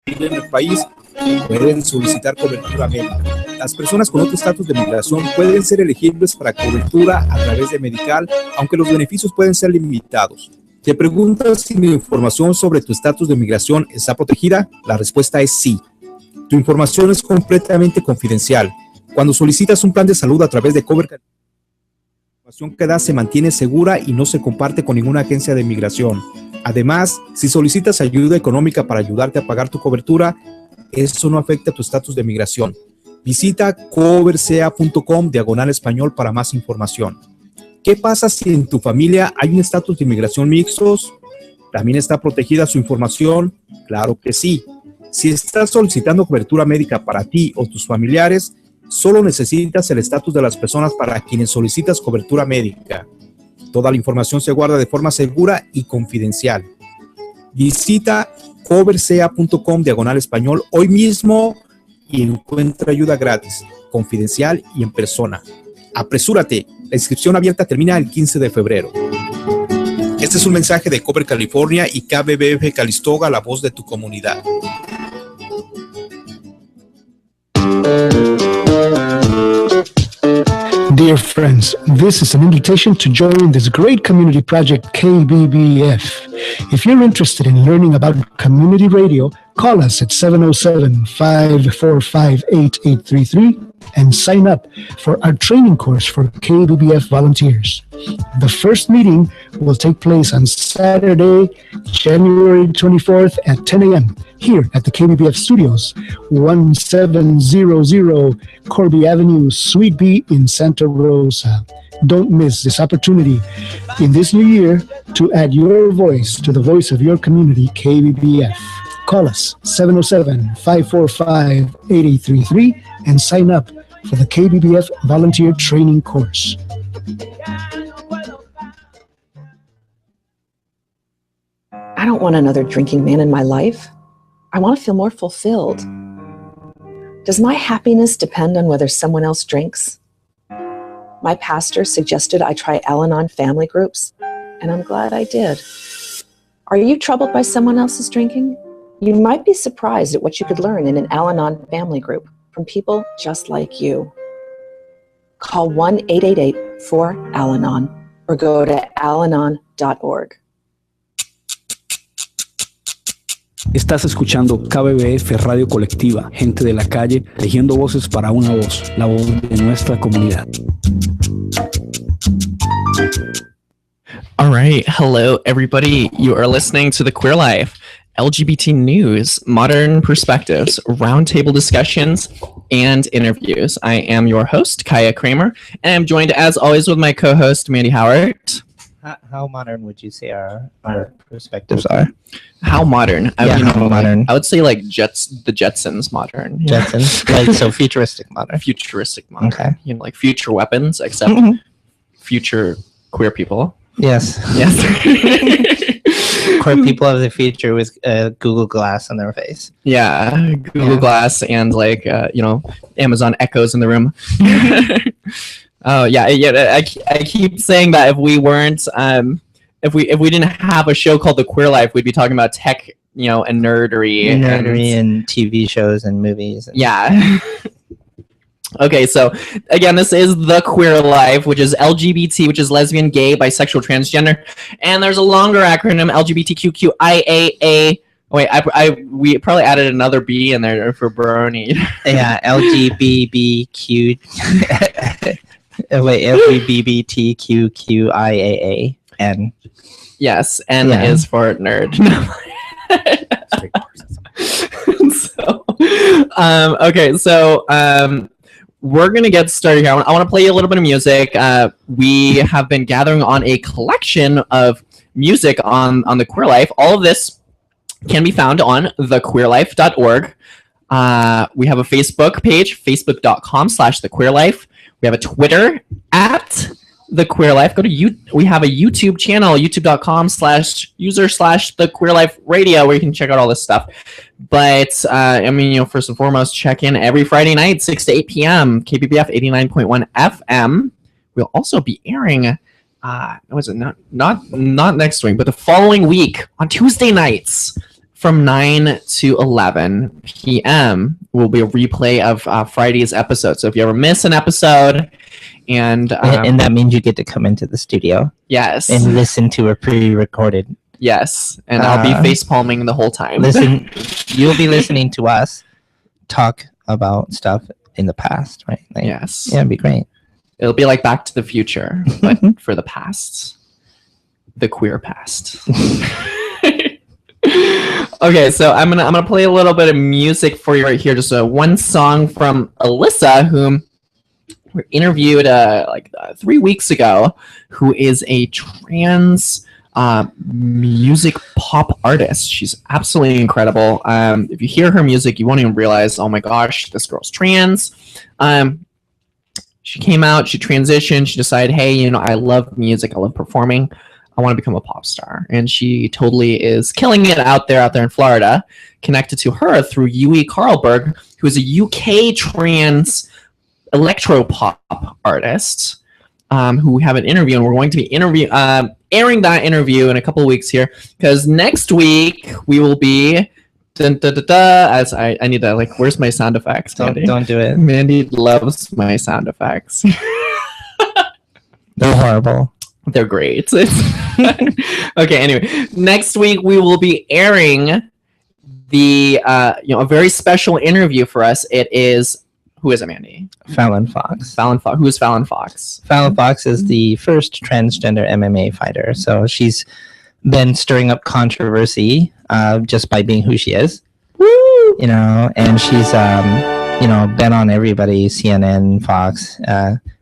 en el país pueden solicitar cobertura médica. Las personas con otro estatus de migración pueden ser elegibles para cobertura a través de Medical, aunque los beneficios pueden ser limitados. ¿Te preguntas si la información sobre tu estatus de migración está protegida? La respuesta es sí. Tu información es completamente confidencial. Cuando solicitas un plan de salud a través de Cover, la información que das se mantiene segura y no se comparte con ninguna agencia de migración. Además, si solicitas ayuda económica para ayudarte a pagar tu cobertura, eso no afecta a tu estatus de migración. Visita coverca.com/español para más información. ¿Qué pasa si en tu familia hay un estatus de inmigración mixtos? ¿También está protegida su información? Claro que sí. Si estás solicitando cobertura médica para ti o tus familiares, solo necesitas el estatus de las personas para quienes solicitas cobertura médica. Toda la información se guarda de forma segura y confidencial. Visita coverca.com/español hoy mismo y encuentra ayuda gratis, confidencial y en persona. Apresúrate, la inscripción abierta termina el 15 de febrero. Este es un mensaje de Cover California y KBBF Calistoga, la voz de tu comunidad. Dear friends, this is an invitation to join this great community project, KBBF. If you're interested in learning about community radio, call us at 707-545-8833 and sign up for our training course for KBBF volunteers. The first meeting will take place on Saturday, January 24th at 10 a.m. here at the KBBF Studios, 1700 Corby Avenue, Suite B in Santa Rosa. Don't miss this opportunity in this new year to add your voice to the voice of your community, KBBF. Call us 707-545-8833 and sign up for the KBBF Volunteer Training Course. I don't want another drinking man in my life. I want to feel more fulfilled. Does my happiness depend on whether someone else drinks? My pastor suggested I try Al-Anon family groups, and I'm glad I did. Are you troubled by someone else's drinking? You might be surprised at what you could learn in an Al-Anon family group from people just like you. Call 1-888-4-AL-ANON or go to alanon.org. Estás escuchando KBBF Radio Colectiva, gente de la calle, tejiendo voces para una voz, la voz de nuestra comunidad. All right. Hello, everybody. You are listening to The Queer Life, LGBT news, modern perspectives, roundtable discussions, and interviews. I am your host, Kaiya Kramer, and I'm joined, as always, with my co-host, Mandy Howard. How modern would you say our perspectives are? How modern? Modern. I would say like the Jetsons modern. Jetsons? Like, so futuristic modern. Futuristic modern. Okay. You know, like future weapons, except future queer people. Yes. Yes. Queer people of the future with Google Glass on their face. Yeah, Google Glass and like Amazon Echoes in the room. Oh yeah. I keep saying that if we weren't if we didn't have a show called The Queer Life, we'd be talking about tech, and nerdery and TV shows and movies. Yeah. Okay, so again, this is The Queer Life, which is LGBT, which is lesbian, gay, bisexual, transgender, and there's a longer acronym, LGBTQIAA. Wait, we probably added another B in there for brony. Yeah, LGBTQ. Wait, LGBTQIAAN. Yes, N is for nerd. So, we're going to get started here. I want to play you a little bit of music. We have been gathering on a collection of music on The Queer Life. All of this can be found on thequeerlife.org. We have a Facebook page, facebook.com/thequeerlife. We have a Twitter @thequeerlife. We have a YouTube channel, youtube.com/user/thequeerliferadio, where you can check out all this stuff. But first and foremost, check in every Friday night, 6 to 8 p.m. KBBF 89.1 FM. We'll also be airing. Not next week, but the following week on Tuesday nights from 9 to 11 p.m. will be a replay of Friday's episode. So if you ever miss an episode, and that means you get to come into the studio. Yes. And listen to a pre-recorded. Yes. And I'll be face palming the whole time. You'll be listening to us talk about stuff in the past, right? Like, yes. Yeah, it'd be great. It'll be like Back to the Future, but for the past. The queer past. Okay, so I'm gonna play a little bit of music for you right here. Just one song from Alyssa, whom we interviewed 3 weeks ago, who is a trans music pop artist. She's absolutely incredible. If you hear her music, you won't even realize, oh my gosh, this girl's trans. She came out, she transitioned, she decided, hey, I love music, I love performing. I want to become a pop star. And she totally is killing it out there in Florida. Connected to her through Yui Carlberg, who is a UK trans electro pop artist, who we have an interview, and we're going to be airing that interview in a couple of weeks here, because next week we will be as I need to where's my sound effects? Don't do it. Mandy loves my sound effects. They're horrible. They're great. Okay, anyway, next week we will be airing the a very special interview for us. It is, who is it, Mandy? Fallon Fox. Who is Fallon Fox? Fallon Fox is the first transgender MMA fighter. So she's been stirring up controversy just by being who she is. Woo! And she's been on everybody, CNN, Fox.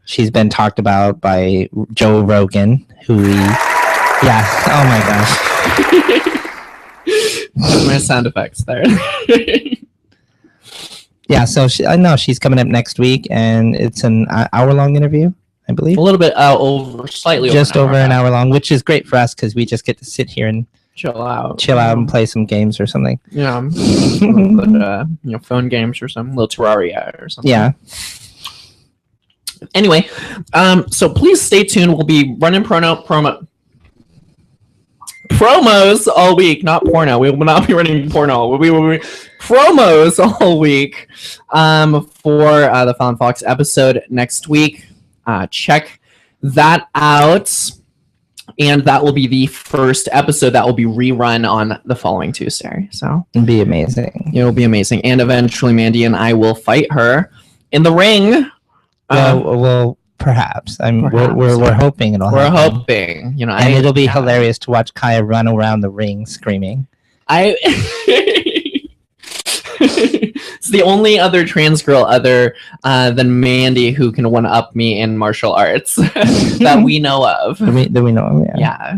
She's been talked about by Joe Rogan, oh my gosh. My sound effects there. Yeah, so I know she's coming up next week, and it's an hour-long interview, I believe. A little bit slightly just over an hour long, which is great for us because we just get to sit here and chill out and play some games or something. Yeah, but, phone games or something, little Terraria or something. Yeah. Anyway, so please stay tuned. We'll be running promos all week, not porno. We will not be running porno. We will be promos all week for the Fallon Fox episode next week. Check that out. And that will be the first episode that will be rerun on the following Tuesday. So it'll be amazing. It will be amazing. And eventually Mandy and I will fight her in the ring. Well, perhaps. We're hoping it'll happen. We're hoping, and it'll be hilarious to watch Kaiya run around the ring screaming. It's the only other trans girl other than Mandy who can one-up me in martial arts that we know of. That we know of, yeah.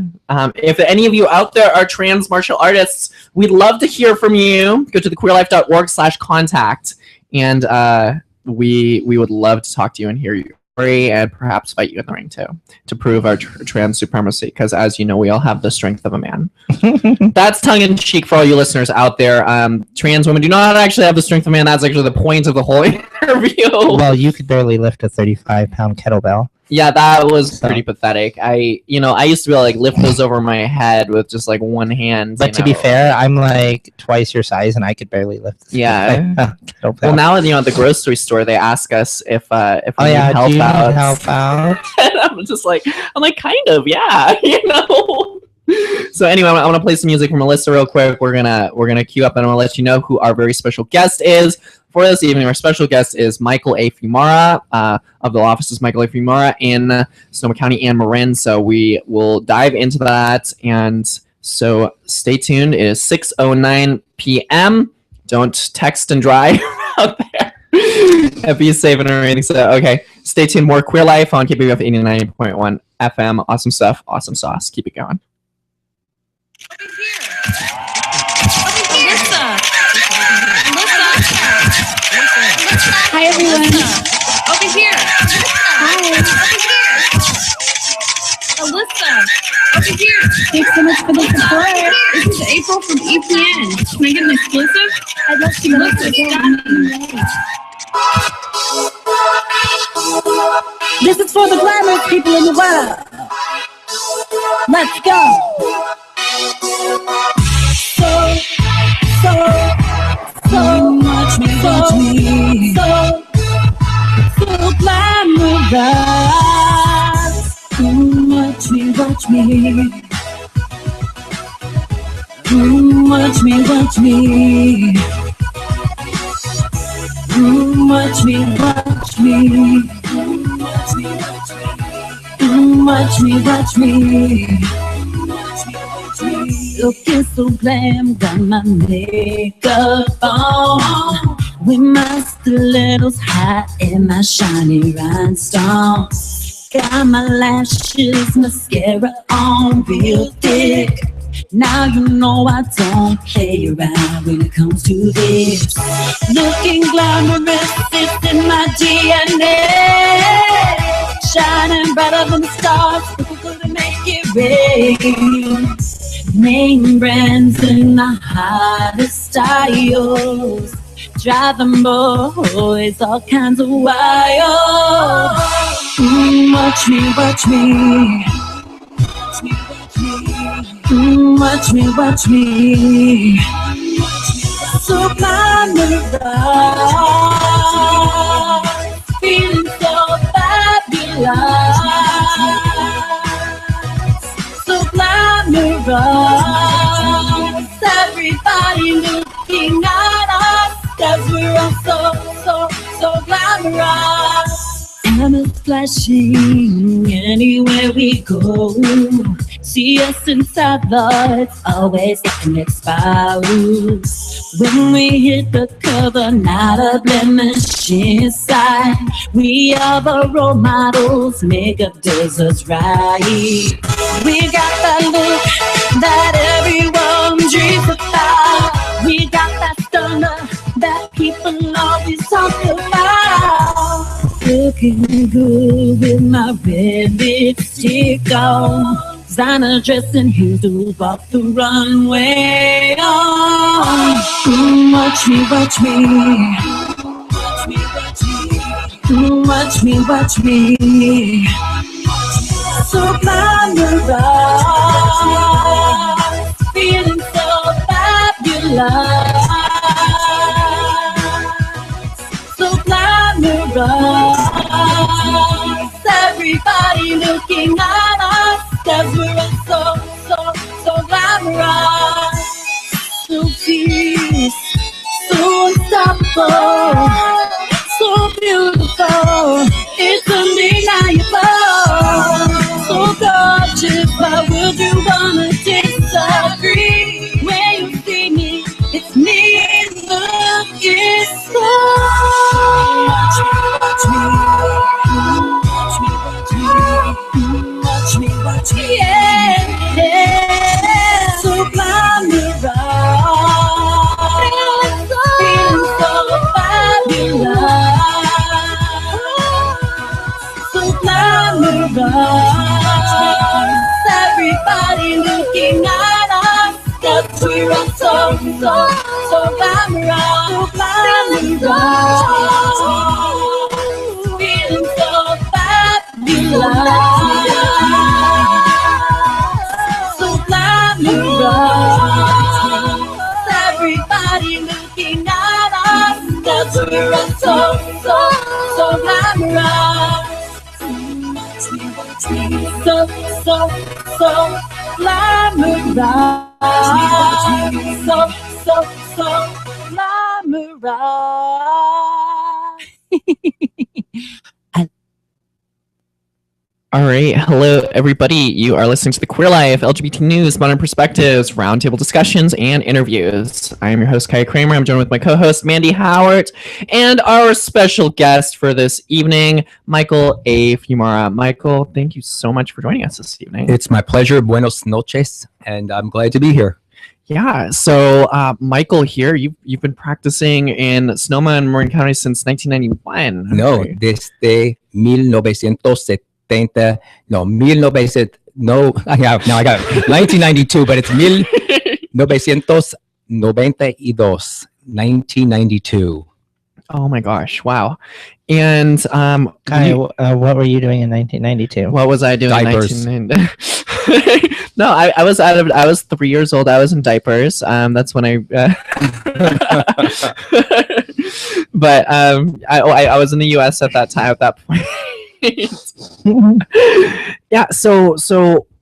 If any of you out there are trans martial artists, we'd love to hear from you. Go to thequeerlife.org/contact, and we would love to talk to you and hear you and perhaps fight you in the ring too, to prove our trans supremacy, because as you know, we all have the strength of a man. That's tongue-in-cheek for all you listeners out there. Trans women do not actually have the strength of a man. That's actually the point of the whole interview. Well, you could barely lift a 35-pound kettlebell. Yeah, that was pretty pathetic. I used to be able to lift those over my head with just one hand. But to be fair, I'm twice your size, and I could barely lift. Yeah. Kettlebell. Well, now at the grocery store, they ask us if we need help out. And I'm just kind of, yeah, So anyway, I want to play some music from Alyssa real quick. We're gonna queue up, and I'm gonna let you know who our very special guest is for this evening. Our special guest is Michael A. Fiumara of the Law Offices Michael A. Fiumara in Sonoma County and Marin. So we will dive into that, and so stay tuned. It is 6:09 p.m. Don't text and drive out there. Be safe and everything. So okay, stay tuned. More Queer Life on KBBF 89.1 FM. Awesome stuff. Awesome sauce. Keep it going. Hi everyone. Over here. Hi. Over here. Alyssa. Over here. Thanks so much for the support. This is April from EPN. Can I get an exclusive? I'd love to know. This is for the glamorous people in the world. Let's go. So watch me. Watch me, watch me. Watch me, watch me. Watch me, watch me. Watch me, watch me. Looking so glam, got my makeup on, with my stilettos high and my shiny rhinestones. Got my lashes, mascara on real thick. Now you know I don't play around when it comes to this. Looking glamorous, it's in my DNA. Shining brighter than the stars, people couldn't make it rain. Name brands and the hottest styles, driving boys all kinds of wild. Watch me, watch me. Watch me, watch me. So glamorous, feeling so fabulous. So glamorous, everybody looking at us, 'cause we're all so glamorous. And it's flashing anywhere we go. See us inside lights, always getting exposed. When we hit the cover, not a blemish inside. We are the role models, makeup does us right. We got that look that everyone dreams about. We got that stunner that people always talk about. Looking good with my red lipstick on, designer dress and heels to walk the runway on. Watch me, watch me. Watch me, watch me. So glamorous, feeling so fabulous. So glamorous, everybody looking at us, 'cause we're all so glamorous. So fierce, so unstoppable, so beautiful, it's undeniable. So gorgeous, why would you wanna disagree? When you see me, it's me looking so. Watch me, watch me. Watch me, watch me. Watch me, watch me, yeah, yeah. So glamorous, feeling so fabulous. So glamorous, everybody looking at us, 'cause we're all so glamorous. So glamorous, feeling so fabulous. Everybody looking at us, 'cause we're all so glamorous. So glamorous. So glamorous. All right. Hello, everybody. You are listening to the Queer Life, LGBT News, Modern Perspectives, Roundtable Discussions, and Interviews. I am your host, Kaiya Kramer. I'm joined with my co-host, Mandy Howard, and our special guest for this evening, Michael A. Fiumara. Michael, thank you so much for joining us this evening. It's my pleasure. Buenos noches, and I'm glad to be here. Yeah, so Michael here, you've been practicing in Sonoma and Marin County since 1991. No, right? desde 1970. No, 1900. No, I got it. 1992, but it's 1992. 1992. Oh my gosh! Wow. And Kaiya, what were you doing in 1992? What was I doing? Diapers. In 1990? No, I was I was 3 years old. I was in diapers. That's when I. But I was in the U.S. at that time. At that point. Yeah. So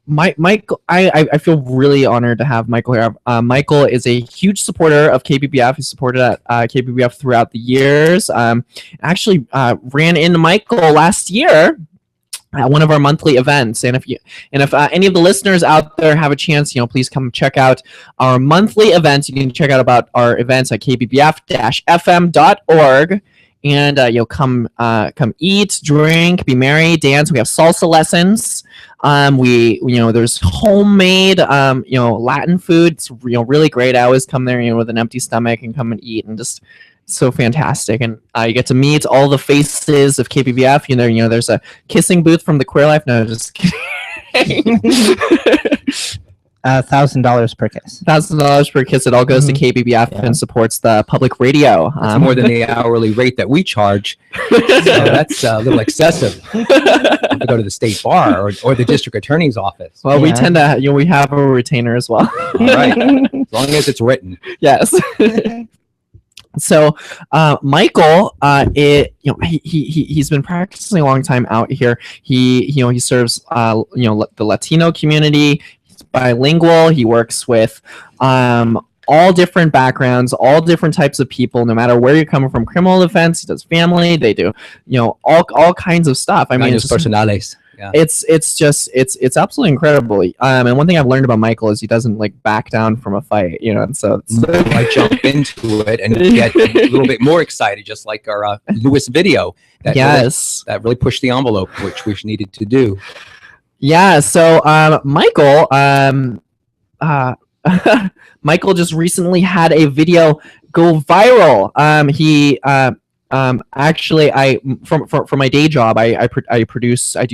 Michael, I feel really honored to have Michael here. Michael is a huge supporter of KBBF. He's supported at KBBF throughout the years. Actually, ran into Michael last year at one of our monthly events. And if any of the listeners out there have a chance, please come check out our monthly events. You can check out about our events at kbbf-fm.org. And you'll come eat, drink, be merry, dance. We have salsa lessons. There's homemade Latin food. It's really great. I always come there with an empty stomach and come and eat, and just so fantastic. And you get to meet all the faces of KBBF. There's a kissing booth from the Queer Life. No, just kidding. $1,000 per kiss. $1,000 per kiss. It all goes to KBBF and supports the public radio. That's more than the hourly rate that we charge. So that's a little excessive. To go to the state bar or the district attorney's office. Well, we tend to, we have a retainer as well. All right, as long as it's written. Yes. So, Michael, he's been practicing a long time out here. He serves, the Latino community. He's bilingual. He works with, all different backgrounds, all different types of people, no matter where you're coming from. Criminal defense, he does family. They do, all kinds of stuff. I mean, it's personales. Yeah. It's absolutely incredible. And one thing I've learned about Michael is he doesn't back down from a fight, and so I jump into it and get a little bit more excited, just like our Lewis video. That really pushed the envelope, which we needed to do. Yeah. So Michael, Michael just recently had a video go viral. Actually, for my day job, I do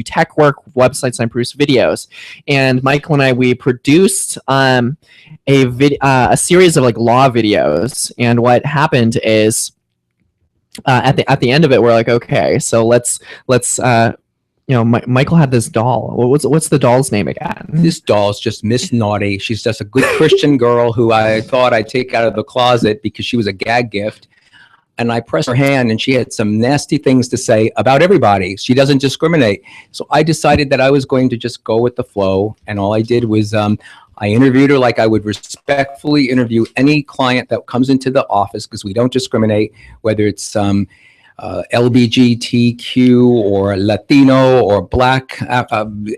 tech work, websites, and I produce videos. And Michael and we produced a series of law videos. And what happened is at the end of it, we're like, okay, so let's Michael had this doll. What's the doll's name again? This doll's just Miss Naughty. She's just a good Christian girl who I thought I'd take out of the closet because she was a gag gift. And I pressed her hand, and she had some nasty things to say about everybody. She doesn't discriminate. So I decided that I was going to just go with the flow. And all I did was I interviewed her like I would respectfully interview any client that comes into the office, because we don't discriminate, whether it's LGBTQ or Latino or Black,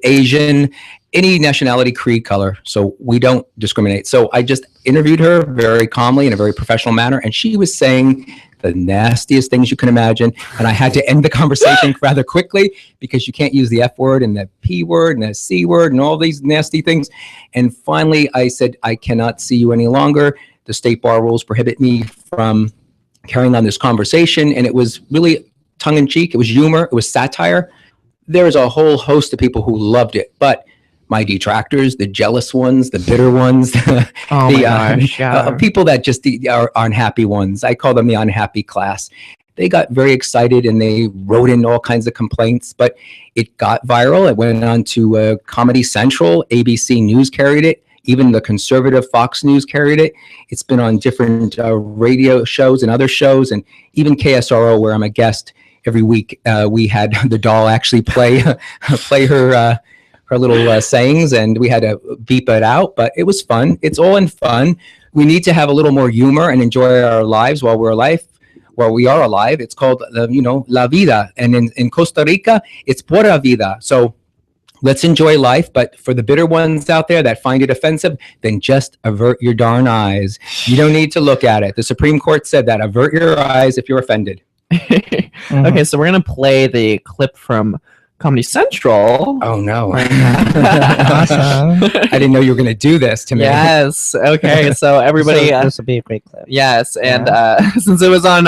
Asian, any nationality, creed, color. So we don't discriminate. So I just interviewed her very calmly in a very professional manner. And she was saying the nastiest things you can imagine. And I had to end the conversation rather quickly, because you can't use the F word and the P word and the C word and all these nasty things. And finally, I said, I cannot see you any longer. The state bar rules prohibit me from carrying on this conversation. And it was really tongue-in-cheek. It was humor. It was satire. There's a whole host of people who loved it. But my detractors, the jealous ones, the bitter ones, people that just are unhappy ones. I call them the unhappy class. They got very excited and they wrote in all kinds of complaints, but it got viral. It went on to Comedy Central. ABC News carried it. Even the conservative Fox News carried it. It's been on different radio shows and other shows, and even KSRO, where I'm a guest every week. We had the doll actually play her little sayings, and we had to beep it out, but it was fun. It's all in fun. We need to have a little more humor and enjoy our lives while we are alive. It's called, La Vida. And in Costa Rica, it's Pura Vida. So let's enjoy life. But for the bitter ones out there that find it offensive, then just avert your darn eyes. You don't need to look at it. The Supreme Court said that. Avert your eyes if you're offended. Okay, so we're going to play the clip from Comedy Central. Oh no. Awesome. I didn't know you were going to do this to me. Yes. Okay. So everybody, this will be a great clip. Yes, and since it was on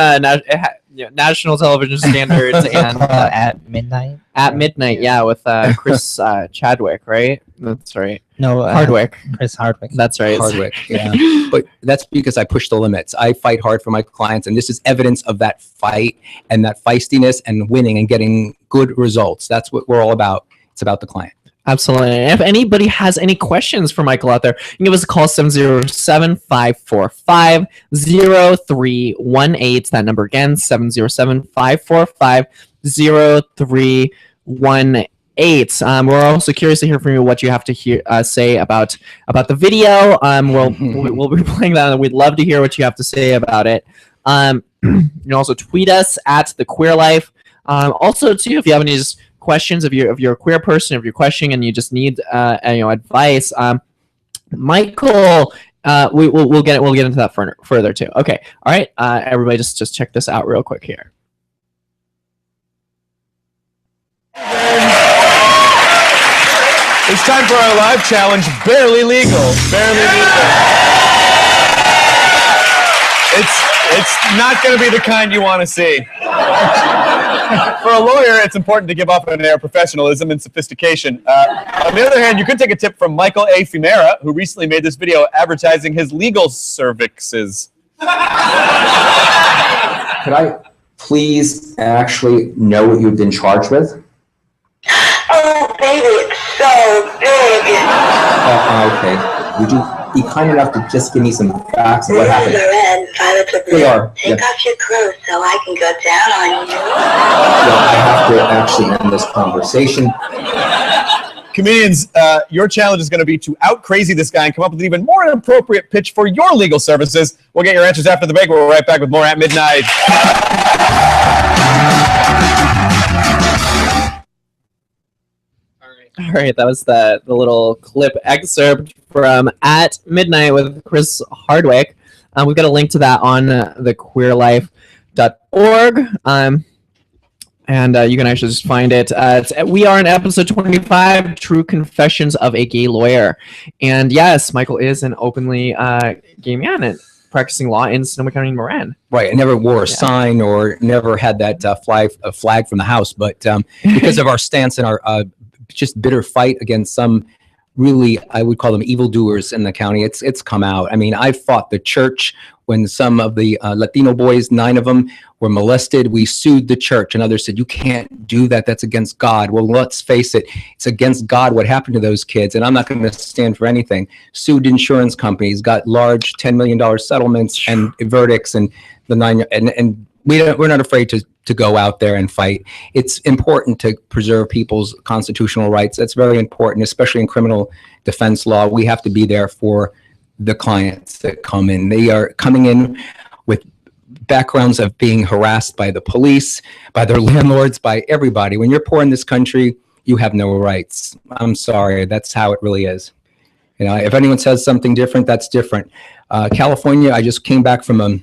national television standards and at midnight. At midnight, with Chris Chadwick, right? That's right. No, Hardwick. Chris Hardwick. That's right. Hardwick. Yeah. But that's because I push the limits. I fight hard for my clients, and this is evidence of that fight and that feistiness and winning and getting good results. That's what we're all about. It's about the client. Absolutely. And if anybody has any questions for Michael out there, you can give us a call, 707-545-0318. That number again, 707-545-0318. 8. We're also curious to hear from you what you have to say about the video. We'll be playing that, and we'd love to hear what you have to say about it. You can also tweet us at The Queer Life. Also, too, if you have any questions, if you're a queer person, if you're questioning and you just need advice, Michael, we'll get into that further too. Okay, all right, everybody, just check this out real quick here. It's time for our live challenge, Barely Legal. Barely Legal. It's not going to be the kind you want to see. For a lawyer, it's important to give off an air of professionalism and sophistication. On the other hand, you could take a tip from Michael A. Fiumara, who recently made this video advertising his legal services. Could I please actually know what you've been charged with? Oh, baby, it's so big. Okay. Would you be kind enough to just give me some facts of what happened? They are. Take off your clothes so I can go down on you. Well, I have to actually end this conversation. Comedians, your challenge is going to be to out-crazy this guy and come up with an even more appropriate pitch for your legal services. We'll get your answers after the break. We'll be right back with more at midnight. All right, that was the little clip excerpt from At Midnight with Chris Hardwick. We've got a link to that on thequeerlife.org. And you can actually just find it. We are in episode 25, True Confessions of a Gay Lawyer. And yes, Michael is an openly gay man and practicing law in Sonoma County, Marin. Right. I never wore a sign or never had that flag from the house. But because of our stance and our just bitter fight against some really, I would call them evildoers in the county, it's come out. I mean, I fought the church when some of the Latino boys, 9 of them, were molested. We sued the church, and others said, you can't do that. That's against God. Well, let's face it. It's against God what happened to those kids, and I'm not going to stand for anything. Sued insurance companies, got large $10 million settlements and verdicts, and the 9, and we're not afraid to go out there and fight. It's important to preserve people's constitutional rights. That's very important, especially in criminal defense law. We have to be there for the clients that come in. They are coming in with backgrounds of being harassed by the police, by their landlords, by everybody. When you're poor in this country, you have no rights. I'm sorry, that's how it really is. You know, if anyone says something different, that's different. California, I just came back from a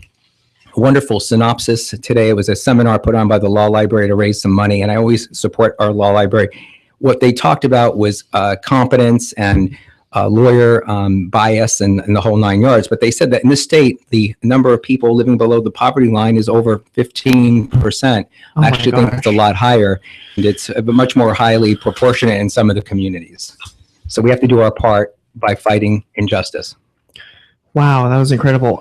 wonderful synopsis today. It was a seminar put on by the law library to raise some money, and I always support our law library. What they talked about was competence and lawyer bias and the whole 9 yards. But they said that in this state, the number of people living below the poverty line is over 15%. I actually think it's a lot higher, and it's much more highly proportionate in some of the communities. So we have to do our part by fighting injustice. Wow, that was incredible.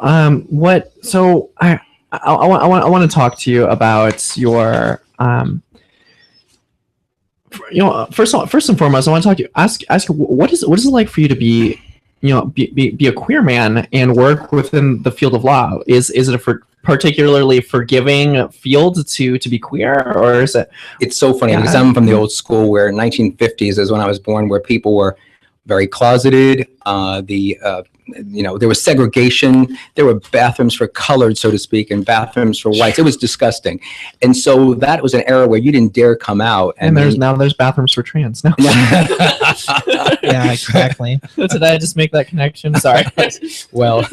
So I want to talk to you about your first and foremost, I want to talk to you. Ask you what is it like for you to be a queer man and work within the field of law? Is it a particularly forgiving field to be queer, or is it? It's so funny because I'm from the old school where 1950s is when I was born, where people were very closeted. There was segregation. There were bathrooms for colored, so to speak, and bathrooms for whites. It was disgusting. And so that was an era where you didn't dare come out. And there's bathrooms for trans now. Yeah, exactly. Did I just make that connection? Sorry. Well,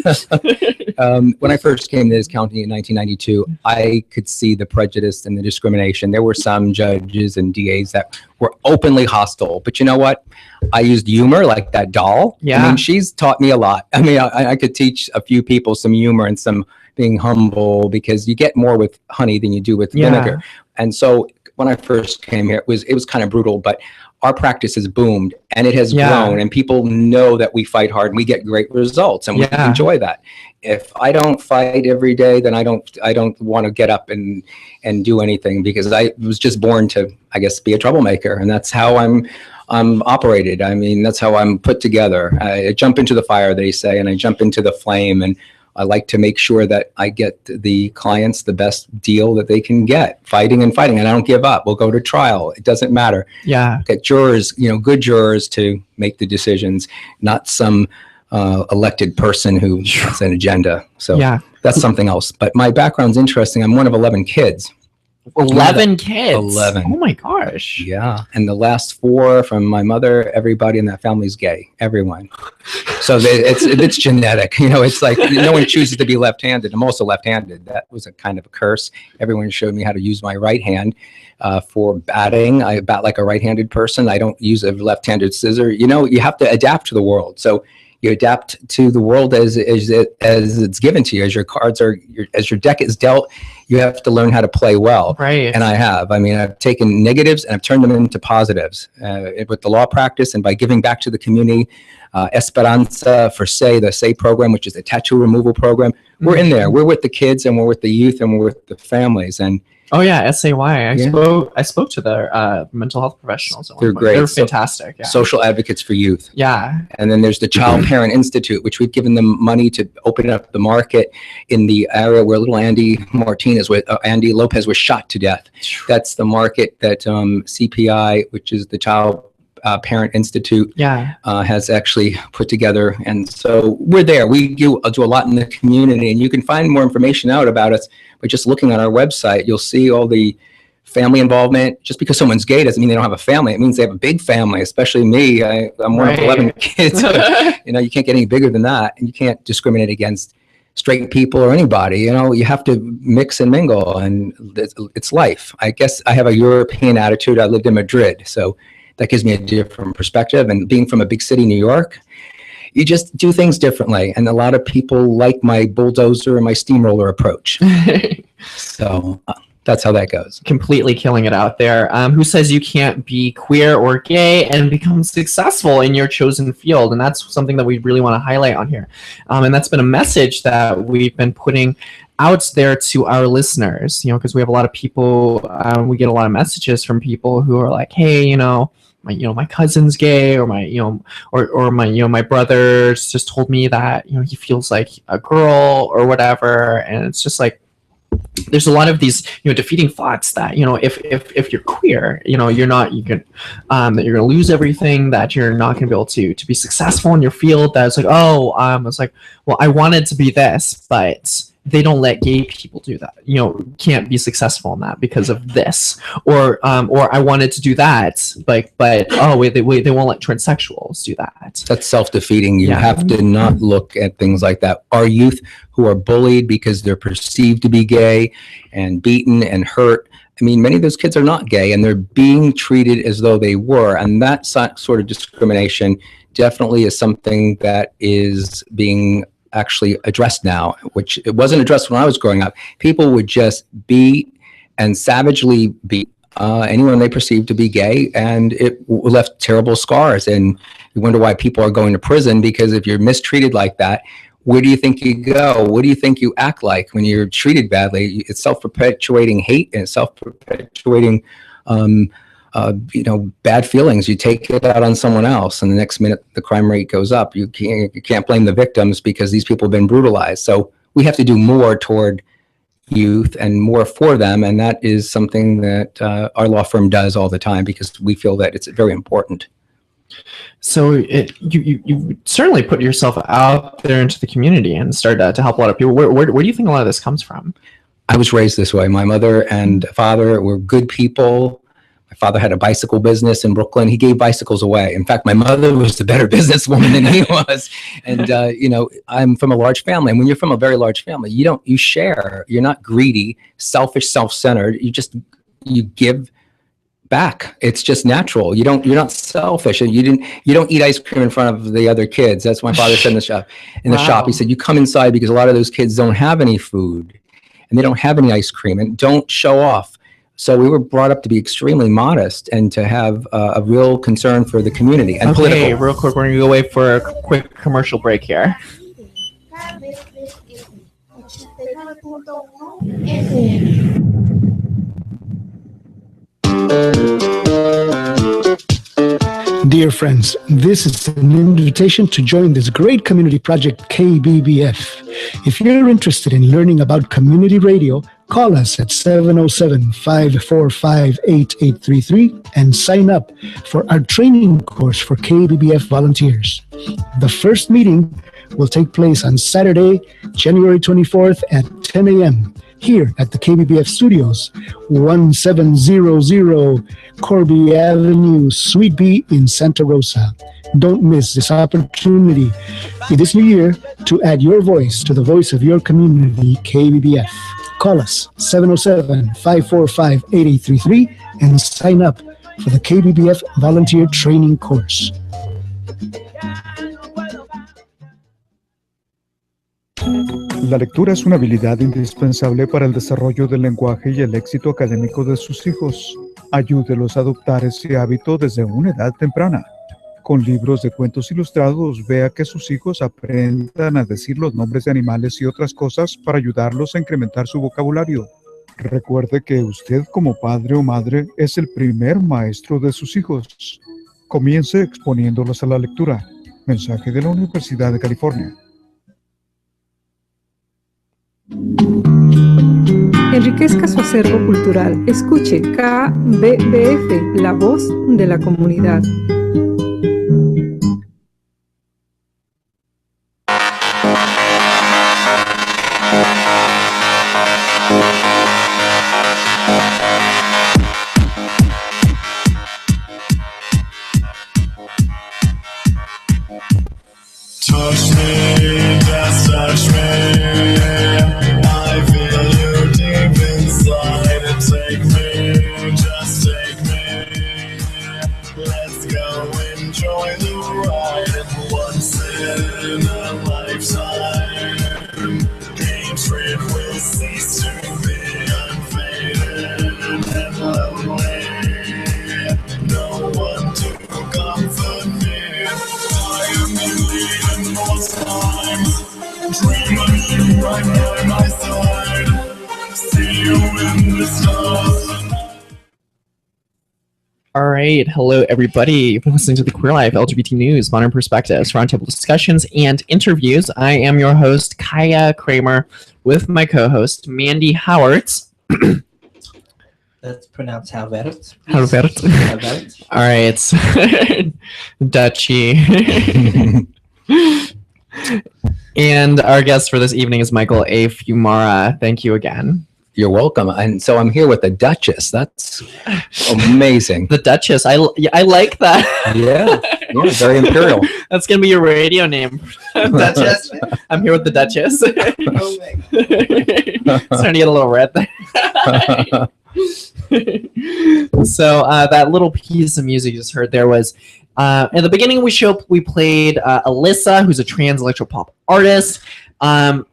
when I first came to this county in 1992, I could see the prejudice and the discrimination. There were some judges and DAs that were openly hostile. But you know what? I used humor, like that doll. Yeah. I mean, she's taught me a lot. I mean, I could teach a few people some humor and some being humble, because you get more with honey than you do with vinegar. And so when I first came here, it was kind of brutal, but our practice has boomed and it has grown, and people know that we fight hard and we get great results, and we enjoy that. If I don't fight every day, then I don't want to get up and do anything, because I was just born to, I guess, be a troublemaker, and that's how I'm operated. I mean, that's how I'm put together. I jump into the fire, they say, and I jump into the flame, and I like to make sure that I get the clients the best deal that they can get, fighting, and I don't give up. We'll go to trial. It doesn't matter. Yeah. Get jurors, good jurors to make the decisions, not some elected person who has an agenda. So that's something else. But my background's interesting. I'm one of 11 kids. 11 kids? 11. Oh my gosh. Yeah. And the last 4 from my mother, everybody in that family's gay. Everyone. So it's genetic. It's like no one chooses to be left-handed. I'm also left-handed. That was a kind of a curse. Everyone showed me how to use my right hand for batting. I bat like a right-handed person. I don't use a left-handed scissor. You have to adapt to the world. So you adapt to the world as it's given to you, as your cards are, as your deck is dealt. You have to learn how to play well. Right. And I have. I mean, I've taken negatives and I've turned them into positives with the law practice and by giving back to the community. Esperanza for SAY, the SAY program, which is the tattoo removal program. We're in there. We're with the kids and we're with the youth and we're with the families. And oh yeah, SAY. I spoke to their mental health professionals. They're great. They're fantastic. Yeah. Social advocates for youth. Yeah. And then there's the Child Parent Institute, which we've given them money to open up the market in the area where little Andy Lopez was shot to death. That's the market that CPI, which is the Child Parent Institute, has actually put together. And so we're there. We do a lot in the community, and you can find more information out about us by just looking on our website. You'll see all the family involvement. Just because someone's gay doesn't mean they don't have a family. It means they have a big family, especially me. I'm one of 11 kids. You can't get any bigger than that, and you can't discriminate against straight people or anybody. You have to mix and mingle, and it's life. I guess I have a European attitude. I lived in Madrid, so that gives me a different perspective. And being from a big city, New York, you just do things differently. And a lot of people like my bulldozer and my steamroller approach. So that's how that goes. Completely killing it out there. Who says you can't be queer or gay and become successful in your chosen field? And that's something that we really want to highlight on here. And that's been a message that we've been putting out there to our listeners, because we have a lot of people, we get a lot of messages from people who are like, hey, my cousin's gay, or my brother's just told me that, he feels like a girl or whatever. And it's just like, there's a lot of these, defeating thoughts that, if you're queer, you're going to lose everything, that you're not going to be able to be successful in your field. That it's like, it's like, well, I wanted to be this, but they don't let gay people do that. Can't be successful in that because of this, or I wanted to do that, but they won't let transsexuals do that. That's self-defeating. You have to not look at things like that. Our youth who are bullied because they're perceived to be gay and beaten and hurt. I mean, many of those kids are not gay and they're being treated as though they were. And that sort of discrimination definitely is something that is being actually addressed now, which it wasn't addressed when I was growing up. People would just beat and savagely beat anyone they perceived to be gay, and it left terrible scars. And you wonder why people are going to prison, because if you're mistreated like that, where do you think you go? What do you think you act like when you're treated badly? It's self-perpetuating hate and self-perpetuating bad feelings. You take it out on someone else, and the next minute the crime rate goes up. You can't blame the victims because these people have been brutalized. So we have to do more toward youth and more for them, and that is something that our law firm does all the time because we feel that it's very important. So you certainly put yourself out there into the community and started to help a lot of people. Where do you think a lot of this comes from? I was raised this way. My mother and father were good people. My father had a bicycle business in Brooklyn. He gave bicycles away. In fact, my mother was the better businesswoman than he was. And, I'm from a large family. And when you're from a very large family, you share. You're not greedy, selfish, self-centered. You give back. It's just natural. You're not selfish. And you don't eat ice cream in front of the other kids. That's what my father said in the shop. Wow. He said, you come inside because a lot of those kids don't have any food and they don't have any ice cream, and don't show off. So we were brought up to be extremely modest and to have a real concern for the community and political. Okay, real quick, we're going to go away for a quick commercial break here. Dear friends, this is an invitation to join this great community project, KBBF. If you're interested in learning about community radio, call us at 707-545-8833 and sign up for our training course for KBBF volunteers. The first meeting will take place on Saturday, January 24th at 10 a.m. here at the KBBF Studios, 1700 Corby Avenue, Suite B in Santa Rosa. Don't miss this opportunity in this new year to add your voice to the voice of your community, KBBF. Call us 707-545-8833 and sign up for the KBBF Volunteer Training Course. La lectura es una habilidad indispensable para el desarrollo del lenguaje y el éxito académico de sus hijos. Ayúdelos a adoptar ese hábito desde una edad temprana. Con libros de cuentos ilustrados, vea que sus hijos aprendan a decir los nombres de animales y otras cosas para ayudarlos a incrementar su vocabulario. Recuerde que usted como padre o madre es el primer maestro de sus hijos. Comience exponiéndolos a la lectura. Mensaje de la Universidad de California. Enriquezca su acervo cultural. Escuche KBBF, la voz de la comunidad. Touch me, just touch me. Take me, just take me. Let's go enjoy the ride. Once in a lifetime, hatred will cease to be unfaded and lonely. No one to comfort me. I am in need of more time. Dream of you right by my side. See you in the stars. All right. Hello, everybody. You've been listening to the Queer Life, LGBT News, Modern Perspectives, Roundtable Discussions, and Interviews. I am your host, Kaiya Kramer, with my co-host, Mandy Howards. That's pronounced Halvert. Halvert. All right. Dutchy. And our guest for this evening is Michael A. Fiumara. Thank you again. You're welcome. And so I'm here with the Duchess. That's amazing. The Duchess. I like that. Yeah, very imperial. That's going to be your radio name. Duchess. I'm here with the Duchess. Starting to get a little red there. So that little piece of music you just heard there was at the beginning of the show, we played Alyssa, who's a trans electropop artist. The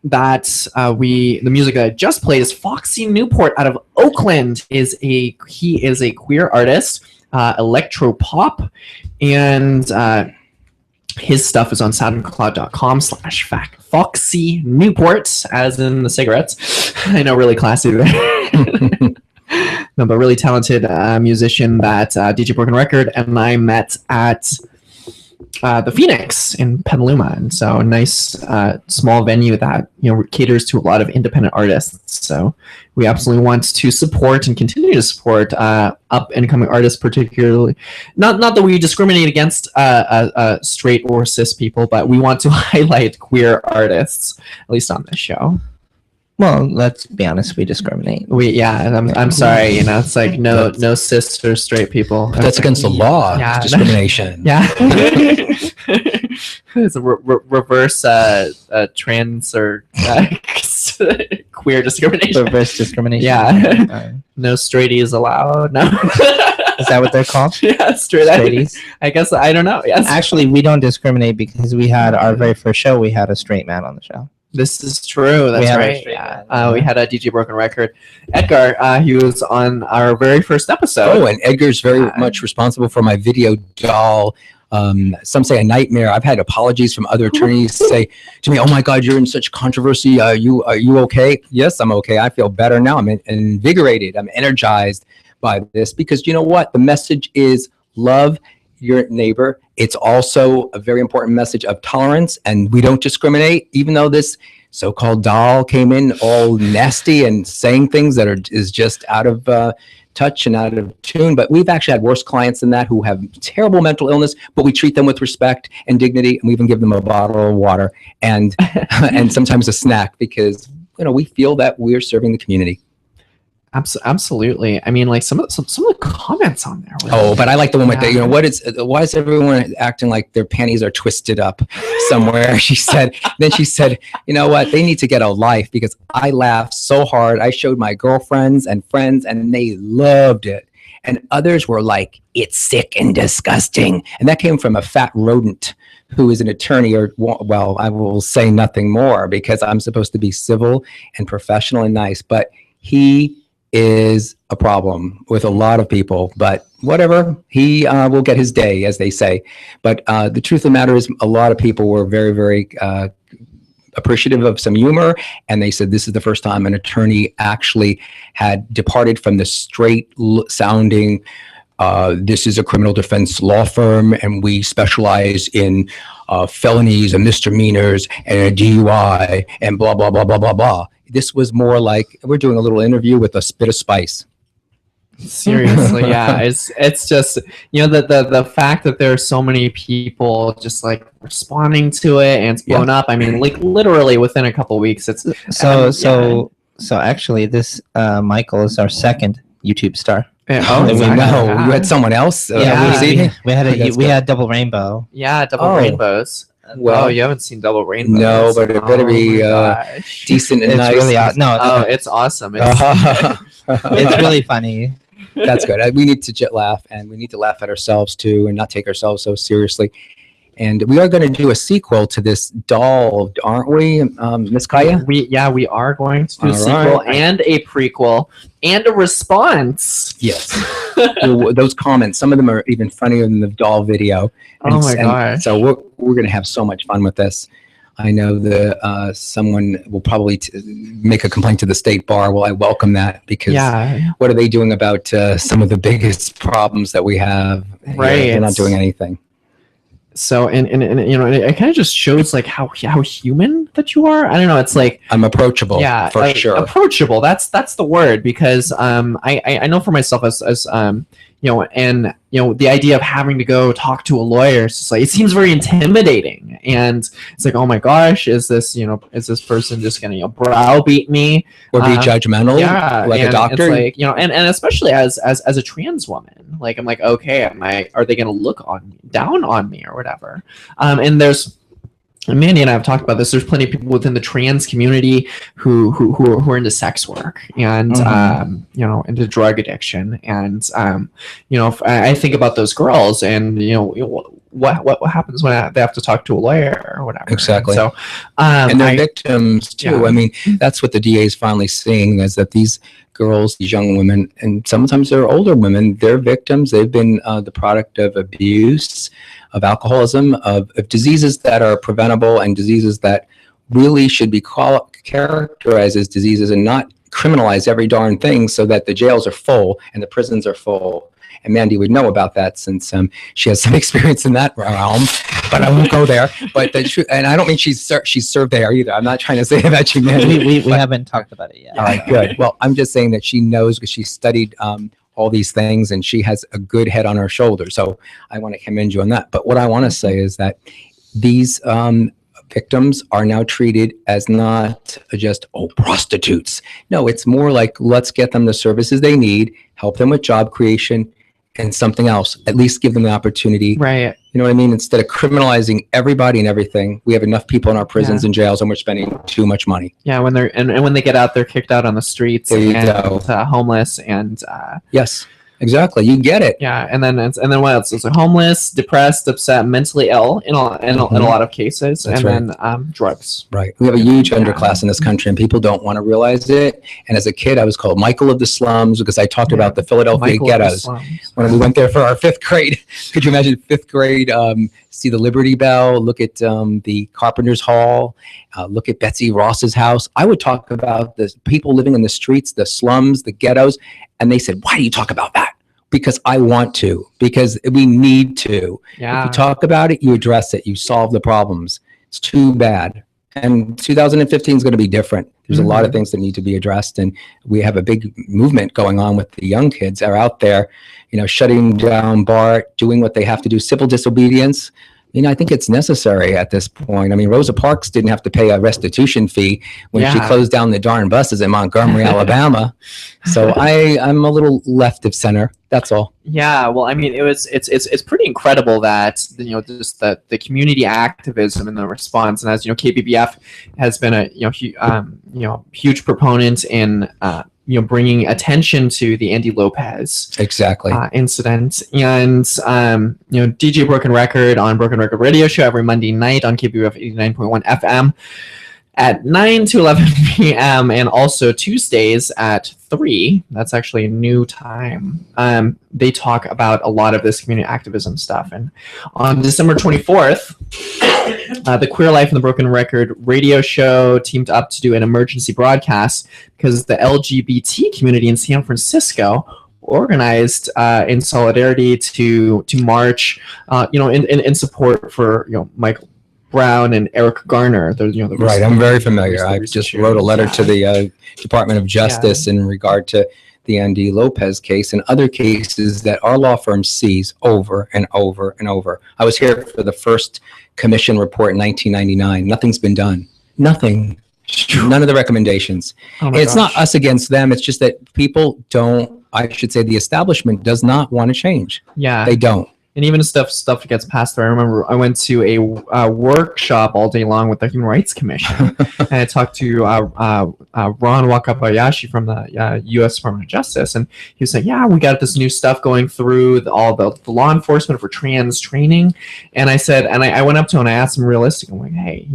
music that I just played is Foxy Newport out of Oakland. He is a queer artist, electropop, and his stuff is on soundcloud.com/Foxy Newport, as in the cigarettes. I know, really classy there. No, but really talented musician that DJ Broken Record and I met at the Phoenix in Petaluma, and so a nice small venue that caters to a lot of independent artists. So we absolutely want to support and continue to support up and coming artists, particularly not that we discriminate against straight or cis people, but we want to highlight queer artists, at least on this show. Well, let's be honest, we discriminate. I'm sorry, it's like no cis or straight people. That's against the law. Yeah. Discrimination. Yeah. It's a reverse trans or queer discrimination. Reverse discrimination. Yeah. No straighties allowed. No. Is that what they're called? Yeah, straighties. I guess, I don't know. Yes. Actually, we don't discriminate because we had our very first show, we had a straight man on the show. This is true. That's right. Yeah. We had a DJ Broken Record. Edgar, he was on our very first episode. Oh, and Edgar's very much responsible for my video doll. Some say a nightmare. I've had apologies from other attorneys say to me, "Oh my God, you're in such controversy. Are you okay?" Yes, I'm okay. I feel better now. I'm invigorated. I'm energized by this because you know what? The message is love your neighbor It's also a very important message of tolerance, and we don't discriminate, even though this so-called doll came in all nasty and saying things that is just out of touch and out of tune. But we've actually had worse clients than that who have terrible mental illness, but we treat them with respect and dignity, and we even give them a bottle of water and and sometimes a snack, because we feel that we're serving the community. Absolutely. I mean, like some of the comments on there. But I like the one with the, why is everyone acting like their panties are twisted up somewhere? She said, you know what? They need to get a life, because I laughed so hard. I showed my girlfriends and friends and they loved it. And others were like, it's sick and disgusting. And that came from a fat rodent who is an attorney, or, well, I will say nothing more because I'm supposed to be civil and professional and nice, but he is a problem with a lot of people, but whatever, he will get his day, as they say. But the truth of the matter is, a lot of people were very, very appreciative of some humor, and they said this is the first time an attorney actually had departed from the straight sounding, this is a criminal defense law firm, and we specialize in felonies and misdemeanors and a DUI and blah, blah, blah, blah, blah, blah. This was more like we're doing a little interview with a bit of spice. Seriously, yeah. It's just, the fact that there are so many people just like responding to it and it's blown up. I mean, like literally within a couple of weeks. It's so actually this Michael is our second YouTube star. Yeah, we know. You had someone else. We had Double Rainbow. Yeah, Double Rainbows. Well, you haven't seen Double Rainbows. No, but it better be decent and nice. Really it's awesome. It's really funny. That's good. We need to laugh, and we need to laugh at ourselves too, and not take ourselves so seriously. And we are going to do a sequel to this doll, aren't we, Miss Kaiya? We are going to do a sequel and a prequel and a response. Yes. Those comments, some of them are even funnier than the doll video. Oh my gosh. So we're going to have so much fun with this. I know that someone will probably make a complaint to the state bar. Well, I welcome that, because what are they doing about some of the biggest problems that we have? Right. They're not doing anything. So and it kind of just shows like how human that you are. I don't know. It's like I'm approachable. Yeah, for sure. Approachable. That's the word, because I know for myself as the idea of having to go talk to a lawyer is just like, it seems very intimidating, and it's like, oh my gosh, is this person just gonna browbeat me or be judgmental? Like a doctor. It's like, and especially as a trans woman, like I'm like, okay, are they gonna look down on me or whatever? And there's, Mandy and I have talked about this. There's plenty of people within the trans community who are into sex work and into drug addiction, and I think about those girls, and what happens when they have to talk to a lawyer or whatever. Exactly. So and they're victims too. Yeah. I mean, that's what the DA is finally seeing, is that these girls, these young women, and sometimes they're older women, they're victims. They've been the product of abuse, of alcoholism, of diseases that are preventable, and diseases that really should be characterized as diseases and not criminalize every darn thing, so that the jails are full and the prisons are full. And Mandy would know about that, since she has some experience in that realm, but I won't go there. But and I don't mean she's served there either. I'm not trying to say that she Mandy. We haven't talked about it yet. All right, good. Well, I'm just saying that she knows, because she studied all these things, and she has a good head on her shoulders. So I want to commend you on that. But what I want to say is that these victims are now treated as not just prostitutes. No, it's more like, let's get them the services they need, help them with job creation and something else. At least give them the opportunity. Right. You know what I mean? Instead of criminalizing everybody and everything, we have enough people in our prisons and jails, and we're spending too much money. Yeah, when they're and when they get out, they're kicked out on the streets and homeless and yes. Exactly, you get it. Yeah, and then what else? It's homeless, depressed, upset, mentally ill in a lot of cases. That's and then drugs. Right. We have a huge underclass in this country, and people don't want to realize it. And as a kid, I was called Michael of the Slums, because I talked about the Philadelphia ghettos when we went there for our 5th grade. Could you imagine 5th grade? See the Liberty Bell, look at the Carpenter's Hall, look at Betsy Ross's house. I would talk about the people living in the streets, the slums, the ghettos, and they said, "Why do you talk about that? because I want to, because we need to. Yeah. If you talk about it, you address it, you solve the problems. It's too bad. And 2015 is going to be different. There's a lot of things that need to be addressed, and we have a big movement going on with the young kids that are out there, shutting down BART, doing what they have to do, civil disobedience. I think it's necessary at this point. I mean, Rosa Parks didn't have to pay a restitution fee when she closed down the darn buses in Montgomery, Alabama. So I'm a little left of center. That's all. Yeah, well, I mean, it's pretty incredible that just the community activism and the response, and as KBBF has been a huge proponent in bringing attention to the Andy Lopez incident, and DJ Broken Record on Broken Record Radio Show every Monday night on KBBF 89.1 FM at 9 to 11 p.m. and also Tuesdays at 3. That's actually a new time. They talk about a lot of this community activism stuff. And on December 24th, the Queer Life and the Broken Record radio show teamed up to do an emergency broadcast because the LGBT community in San Francisco organized in solidarity to march, in support for Michael Brown and Eric Garner. Right, I'm very familiar. I just wrote a letter to the Department of Justice in regard to the Andy Lopez case and other cases that our law firm sees over and over and over. I was here for the first commission report in 1999. Nothing's been done. Nothing. None of the recommendations. It's not us against them. It's just that people don't, I should say the establishment does not want to change. Yeah. They don't. And even stuff gets passed through. I remember I went to a workshop all day long with the Human Rights Commission, and I talked to Ron Wakabayashi from the U.S. Department of Justice, and he was saying, "Yeah, we got this new stuff going through all the law enforcement for trans training." And I said, and I went up to him and I asked him realistically, I'm like, "Hey,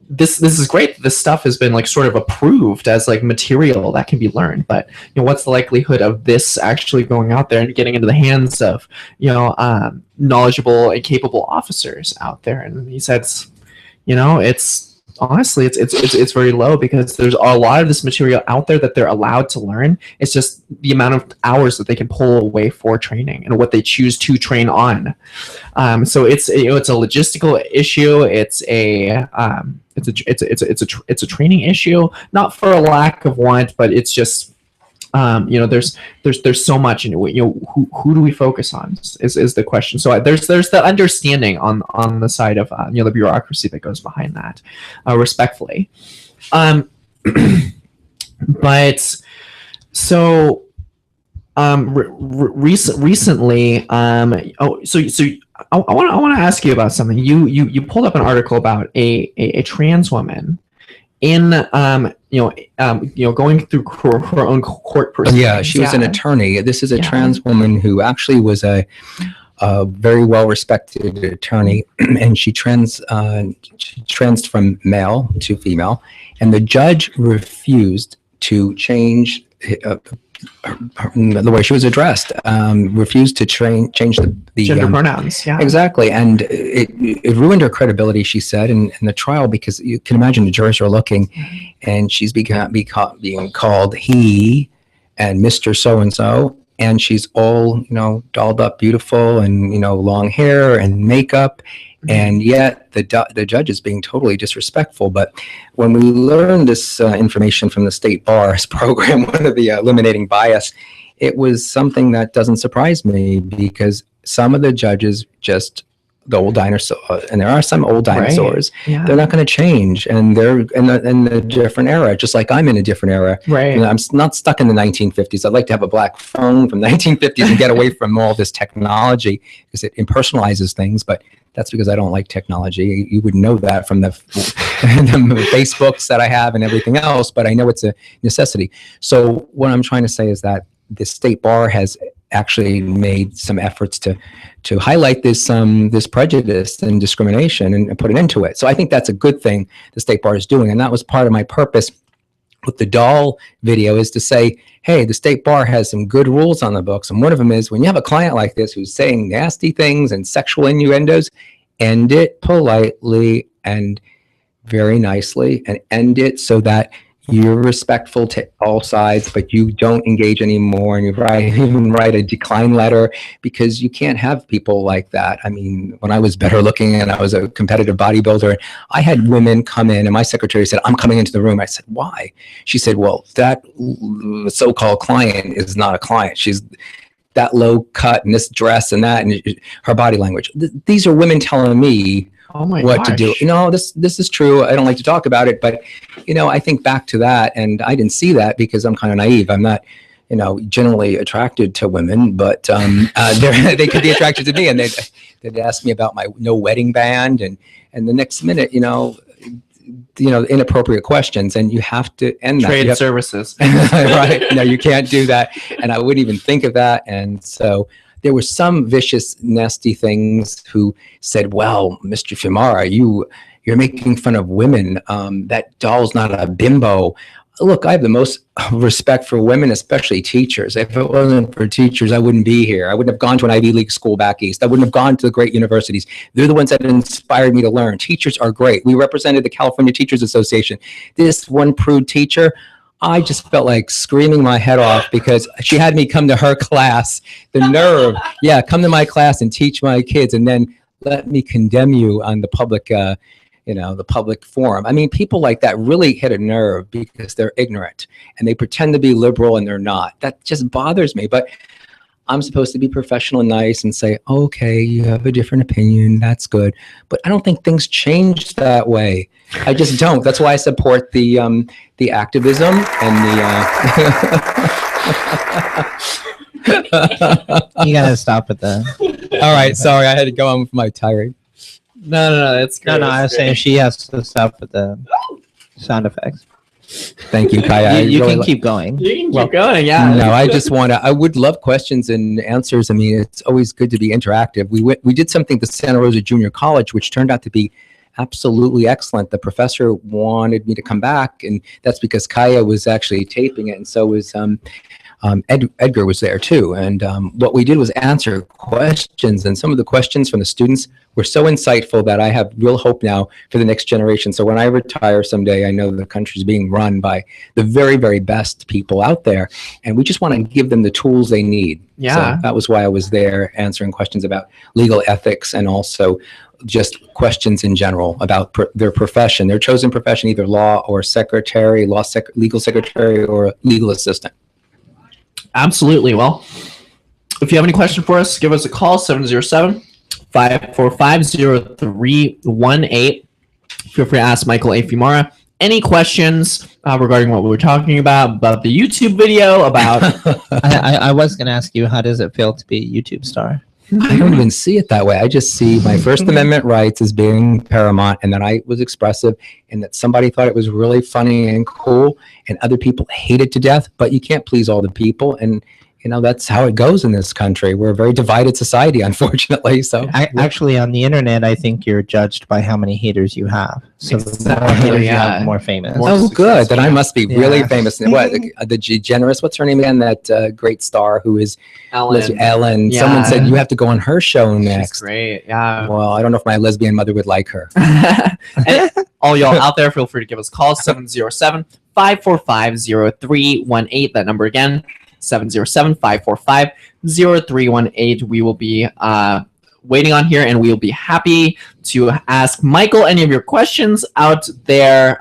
this is great. This stuff has been sort of approved as material that can be learned, but what's the likelihood of this actually going out there and getting into the hands of knowledgeable and capable officers out there?" And he said, it's honestly it's very low because there's a lot of this material out there that they're allowed to learn. It's just the amount of hours that they can pull away for training and what they choose to train on. So it's it's a logistical issue. It's a training issue, not for a lack of want, but it's just there's so much, who do we focus on is the question. So there's the understanding on the side of the bureaucracy that goes behind that, respectfully. But so recently, so I want to ask you about something. You pulled up an article about a trans woman in going through her own court proceedings. Yeah, she was an attorney. This is a trans woman who actually was a very well-respected attorney, and she transed from male to female, and the judge refused to change the way she was addressed, refused to change the gender pronouns. Yeah, exactly, and it ruined her credibility. She said in the trial, because you can imagine the jurors are looking, and she's being called he and Mr. So and so, and she's all dolled up, beautiful, and long hair and makeup. And yet the judge is being totally disrespectful. But when we learned this information from the state bar's program, one of the eliminating bias, it was something that doesn't surprise me, because some of the judges just the old dinosaur, and there are some old dinosaurs. Right. Yeah. They're not going to change, and they're in a different era, just like I'm in a different era. Right. And I'm not stuck in the 1950s. I'd like to have a black phone from the 1950s and get away from all this technology, because it impersonalizes things. But that's because I don't like technology. You would know that from the Facebooks that I have and everything else, but I know it's a necessity. So what I'm trying to say is that the state bar has actually made some efforts to highlight this prejudice and discrimination and put an end to it. So I think that's a good thing the state bar is doing, and that was part of my purpose with the doll video, is to say, hey, the state bar has some good rules on the books, and one of them is, when you have a client like this who's saying nasty things and sexual innuendos, end it politely and very nicely, and end it so that you're respectful to all sides, but you don't engage anymore, and you even write a decline letter, because you can't have people like that. I mean, when I was better looking and I was a competitive bodybuilder, I had women come in, and my secretary said, "I'm coming into the room." I said, "Why?" She said, "Well, that so-called client is not a client. She's that low cut and this dress and that," and her body language. These are women telling me what to do. This is true. I don't like to talk about it, but I think back to that, and I didn't see that because I'm kind of naive. I'm not, generally attracted to women, but they could be attracted to me, and they'd ask me about my no wedding band, and the next minute, inappropriate questions, and you have to end that. Trade services. Right? No, you can't do that, and I wouldn't even think of that, and so. There were some vicious, nasty things who said, "Well, Mr. Fiumara, you're making fun of women. That doll's not a bimbo." Look, I have the most respect for women, especially teachers. If it wasn't for teachers, I wouldn't be here. I wouldn't have gone to an Ivy League school back east. I wouldn't have gone to the great universities. They're the ones that inspired me to learn. Teachers are great. We represented the California Teachers Association. This one prude teacher, I just felt like screaming my head off because she had me come to her class. The nerve. Yeah, come to my class and teach my kids, and then let me condemn you on the public, the public forum. I mean, people like that really hit a nerve because they're ignorant and they pretend to be liberal and they're not. That just bothers me. But I'm supposed to be professional and nice and say, "Okay, you have a different opinion. That's good." But I don't think things change that way. I just don't. That's why I support the activism and You gotta stop with that. All right, sorry, I had to go on with my tirade. No, it's great. No, I was saying she has to stop with the sound effects. Thank you, Kaiya. You can keep going. You can keep going, yeah. No, I just I would love questions and answers. I mean, it's always good to be interactive. We did something at Santa Rosa Junior College, which turned out to be absolutely excellent. The professor wanted me to come back, and that's because Kaiya was actually taping it, and so was Edgar was there too. And what we did was answer questions, and some of the questions from the students were so insightful that I have real hope now for the next generation. So when I retire someday, I know the country's being run by the very, very best people out there, and we just want to give them the tools they need. Yeah. So that was why I was there answering questions about legal ethics and also just questions in general about their profession, their chosen profession, either law or secretary, legal secretary, or legal assistant. Absolutely. Well, if you have any question for us, give us a call, 707-545-0318. Feel free to ask Michael A. Fiumara any questions regarding what we were talking about the YouTube video, about... I was going to ask you, how does it feel to be a YouTube star? I don't even see it that way. I just see my First Amendment rights as being paramount, and that I was expressive, and that somebody thought it was really funny and cool, and other people hate it to death. But you can't please all the people, and that's how it goes in this country. We're a very divided society, unfortunately. So actually, on the internet, I think you're judged by how many haters you have. So the more haters you have, the more famous. Oh, good. Then I must be really famous. What, the Generous? What's her name again? That great star who is Ellen. Yeah. Someone said you have to go on her show next. She's great. Yeah. Well, I don't know if my lesbian mother would like her. And all y'all out there, feel free to give us a call, 707-545-0318. That number again, 707-545-0318. We will be waiting on here, and we will be happy to ask Michael any of your questions out there,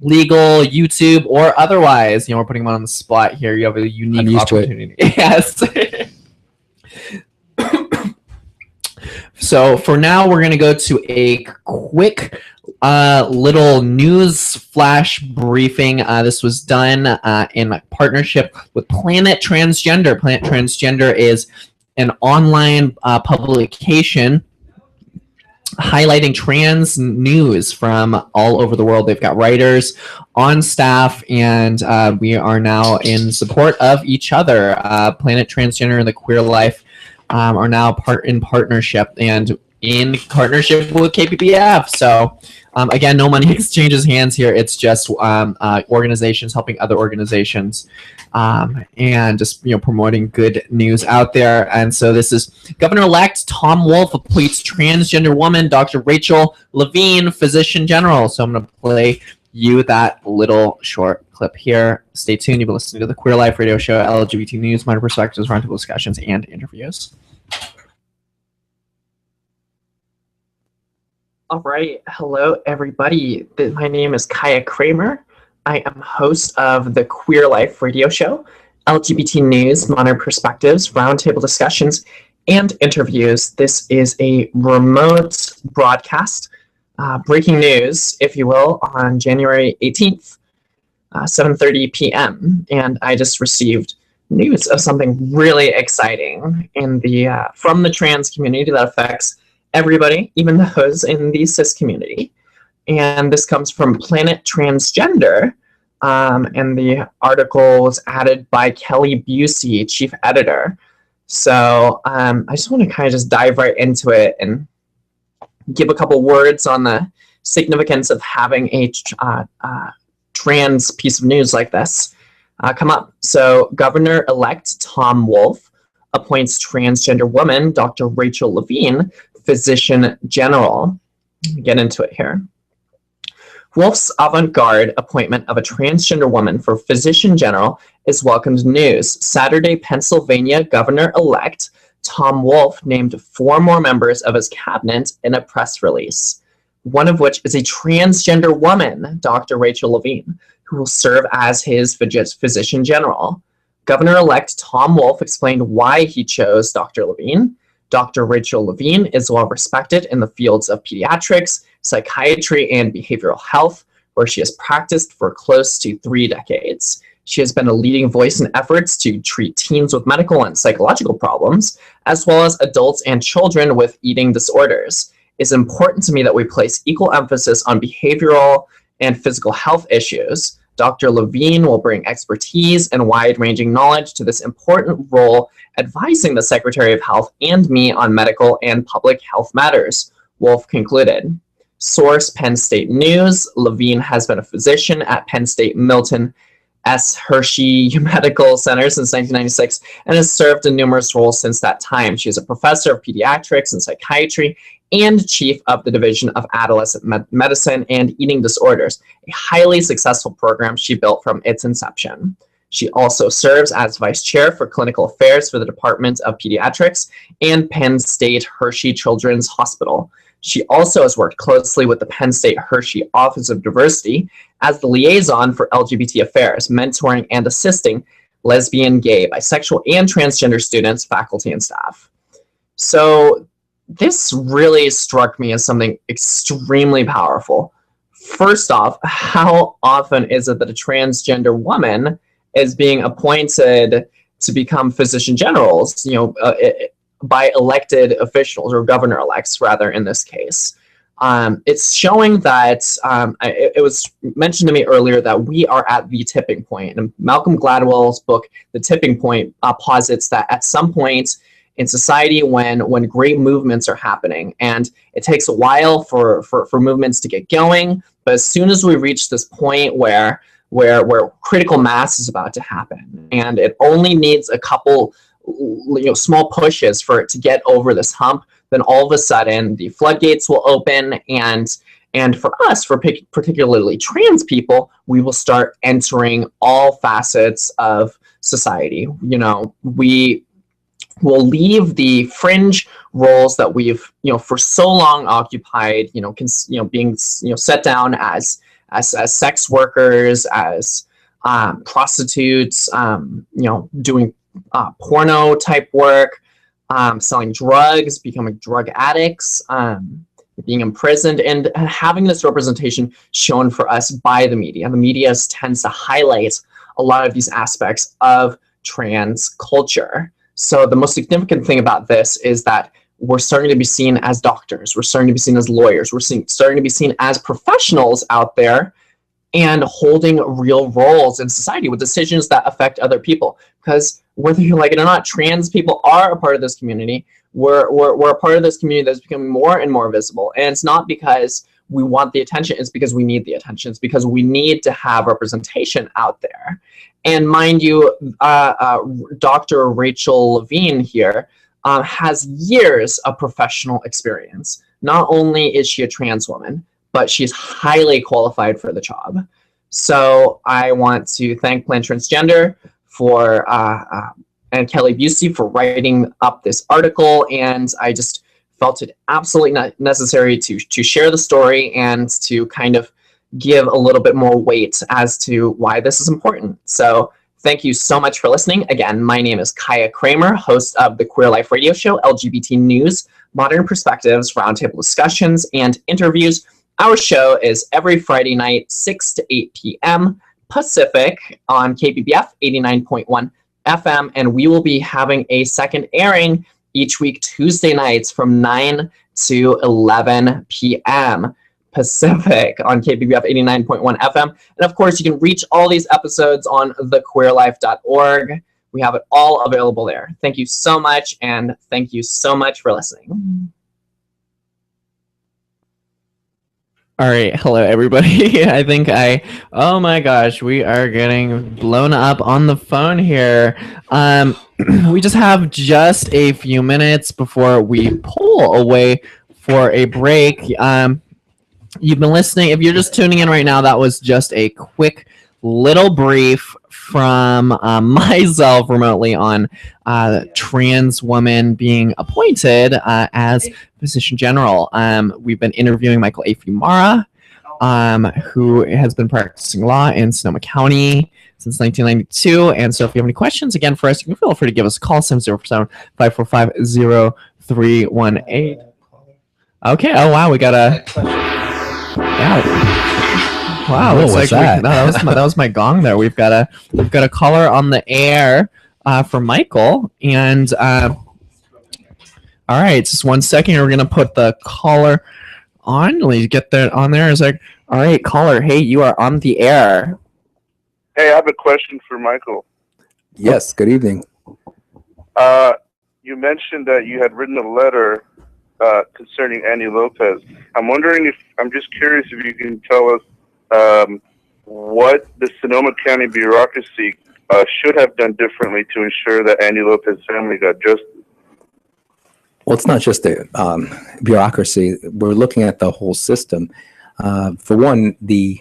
legal, YouTube, or otherwise. We're putting him on the spot here. You have a unique opportunity. Yes. So for now, we're going to go to a quick little news flash briefing. This was done in partnership with Planet Transgender. Planet Transgender is an online publication highlighting trans news from all over the world. They've got writers on staff, and we are now in support of each other. Planet Transgender and the Queer Life are now in partnership and in partnership with KBBF. So again, no money exchanges hands here. It's just organizations helping other organizations and just promoting good news out there. And so this is Governor-elect Tom Wolf appoints transgender woman Dr. Rachel Levine physician general. So I'm going to play you that little short clip here. Stay tuned. You've been listening to the Queer Life Radio Show, LGBT news, minor perspectives, roundtable discussions, and interviews. All right. Hello, everybody. My name is Kaiya Kramer. I am host of the Queer Life Radio Show, LGBT news, modern perspectives, roundtable discussions, and interviews. This is a remote broadcast, breaking news, if you will, on January 18th, 7:30 p.m. And I just received news of something really exciting in the from the trans community that affects everybody, even those in the cis community. And this comes from Planet Transgender, and the article was added by Kelly Busey, chief editor. So I just want to kind of just dive right into it and give a couple words on the significance of having a trans piece of news like this come up. So Governor-elect Tom Wolf appoints transgender woman, Dr. Rachel Levine, physician general. Get into it here. Wolf's avant-garde appointment of a transgender woman for physician general is welcomed news. Saturday, Pennsylvania Governor-elect Tom Wolf named 4 more members of his cabinet in a press release, one of which is a transgender woman, Dr. Rachel Levine, who will serve as his physician general. Governor-elect Tom Wolf explained why he chose Dr. Levine. Dr. Rachel Levine is well respected in the fields of pediatrics, psychiatry, and behavioral health, where she has practiced for close to 3 decades. She has been a leading voice in efforts to treat teens with medical and psychological problems, as well as adults and children with eating disorders. It's important to me that we place equal emphasis on behavioral and physical health issues. Dr. Levine will bring expertise and wide-ranging knowledge to this important role, advising the Secretary of Health and me on medical and public health matters, Wolf concluded. Source: Penn State News. Levine has been a physician at Penn State Milton S. Hershey Medical Center since 1996 and has served in numerous roles since that time. She is a professor of pediatrics and psychiatry and chief of the Division of Adolescent Medicine and Eating Disorders, a highly successful program she built from its inception. She also serves as vice chair for clinical affairs for the Department of Pediatrics and Penn State Hershey Children's Hospital. She also has worked closely with the Penn State Hershey Office of Diversity as the liaison for LGBT affairs, mentoring and assisting lesbian, gay, bisexual, and transgender students, faculty, and staff. So this really struck me as something extremely powerful. First off, how often is it that a transgender woman is being appointed to become physician generals, by elected officials, or governor-elects rather in this case? It's showing that, it was mentioned to me earlier that we are at the tipping point. And Malcolm Gladwell's book, The Tipping Point, posits that at some point in society when great movements are happening, and it takes a while for movements to get going, but as soon as we reach this point where critical mass is about to happen, and it only needs a couple small pushes for it to get over this hump, then all of a sudden the floodgates will open, and for us, for particularly trans people, we will start entering all facets of society. We will leave the fringe roles that we've for so long occupied, being set down as sex workers, as prostitutes, doing porno type work, selling drugs, becoming drug addicts, being imprisoned, and having this representation shown for us by the media. The media tends to highlight a lot of these aspects of trans culture. So the most significant thing about this is that we're starting to be seen as doctors, we're starting to be seen as lawyers, we're starting to be seen as professionals out there and holding real roles in society with decisions that affect other people. Because whether you like it or not, trans people are a part of this community. We're a part of this community that's becoming more and more visible. And it's not because we want the attention, it's because we need the attention. It's because we need to have representation out there. And mind you, Dr. Rachel Levine here has years of professional experience. Not only is she a trans woman, but she's highly qualified for the job. So I want to thank Plan Transgender for and Kelly Busey for writing up this article, and I just felt it absolutely necessary to share the story and to kind of give a little bit more weight as to why this is important. So thank you so much for listening. Again, my name is Kaiya Kramer, host of the Queer Life Radio Show, LGBT News, Modern Perspectives, Roundtable Discussions, and Interviews. Our show is every Friday night, 6 to 8 p.m. Pacific on KBBF 89.1 FM, and we will be having a second airing each week Tuesday nights from 9 to 11 p.m. Pacific on KBBF 89.1 FM. And of course, you can reach all these episodes on thequeerlife.org. We have it all available there. Thank you so much, and thank you so much for listening. All right, hello everybody. Oh my gosh, we are getting blown up on the phone here. We just have a few minutes before we pull away for a break. You've been listening. If you're just tuning in right now, that was just a quick little brief from myself remotely on trans woman being appointed as physician general. We've been interviewing Michael A. Fiumara, who has been practicing law in Sonoma County since 1992. And so if you have any questions, again, for us, you can feel free to give us a call, 707-545-0318. Okay, oh wow, we got a... Wow, what was that? That was my gong there. We've got a caller on the air for Michael, and all right, just 1 second. We're gonna put the caller on. Let me get that on there. It's like, all right, caller. Hey, you are on the air. Hey, I have a question for Michael. Yes. Good evening. You mentioned that you had written a letter concerning Andy Lopez. I'm just curious if you can tell us what the Sonoma County bureaucracy should have done differently to ensure that Andy Lopez's family got justice. Well, it's not just the bureaucracy. We're looking at the whole system. For one, the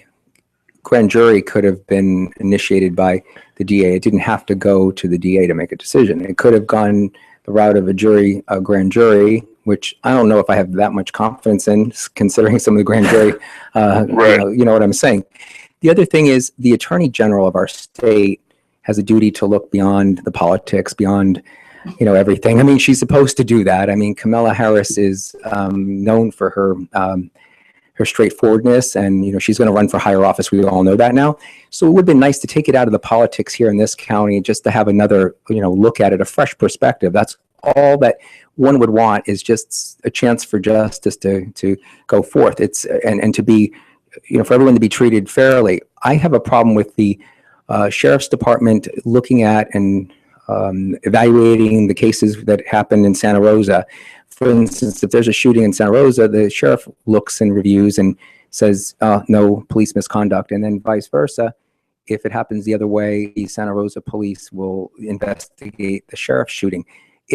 grand jury could have been initiated by the DA. It didn't have to go to the DA to make a decision. It could have gone the route of a grand jury, which I don't know if I have that much confidence in, considering some of the grand jury, right. You know what I'm saying. The other thing is the Attorney General of our state has a duty to look beyond the politics, beyond, everything. I mean, she's supposed to do that. I mean, Kamala Harris is known for her straightforwardness, and, she's going to run for higher office. We all know that now. So it would have been nice to take it out of the politics here in this county, just to have another, look at it, a fresh perspective. That's all that one would want, is just a chance for justice to go forth. It's and to be, for everyone to be treated fairly. I have a problem with the sheriff's department looking at and evaluating the cases that happened in Santa Rosa. For instance, if there's a shooting in Santa Rosa, the sheriff looks and reviews and says no police misconduct, and then vice versa. If it happens the other way, the Santa Rosa police will investigate the sheriff's shooting.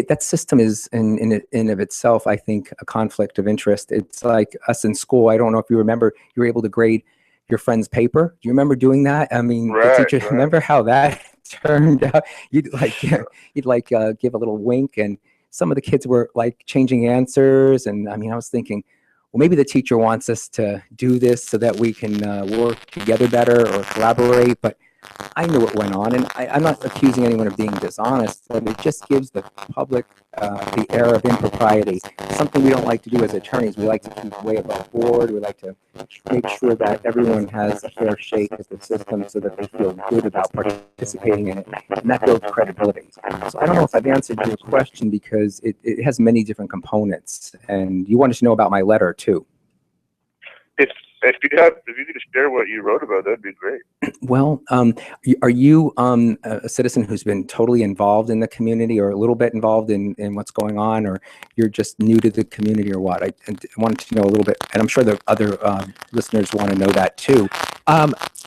That system is in of itself, I think, a conflict of interest. It's like us in school. I don't know if you remember, you were able to grade your friend's paper. Do you remember doing that? I mean, the teacher, remember how that turned out? You'd give a little wink, and some of the kids were like changing answers. And I mean, I was thinking, well, maybe the teacher wants us to do this so that we can work together better or collaborate. But I knew what went on, and I'm not accusing anyone of being dishonest, but it just gives the public the air of impropriety, something we don't like to do as attorneys. We like to keep way above board. We like to make sure that everyone has a fair shake at the system so that they feel good about participating in it, and that builds credibility. So I don't know if I've answered your question, because it has many different components, and you wanted to know about my letter too. If you could share what you wrote about, that'd be great. Well, are you a citizen who's been totally involved in the community, or a little bit involved in what's going on, or you're just new to the community, or what? I wanted to know a little bit, and I'm sure the other listeners want to know that too.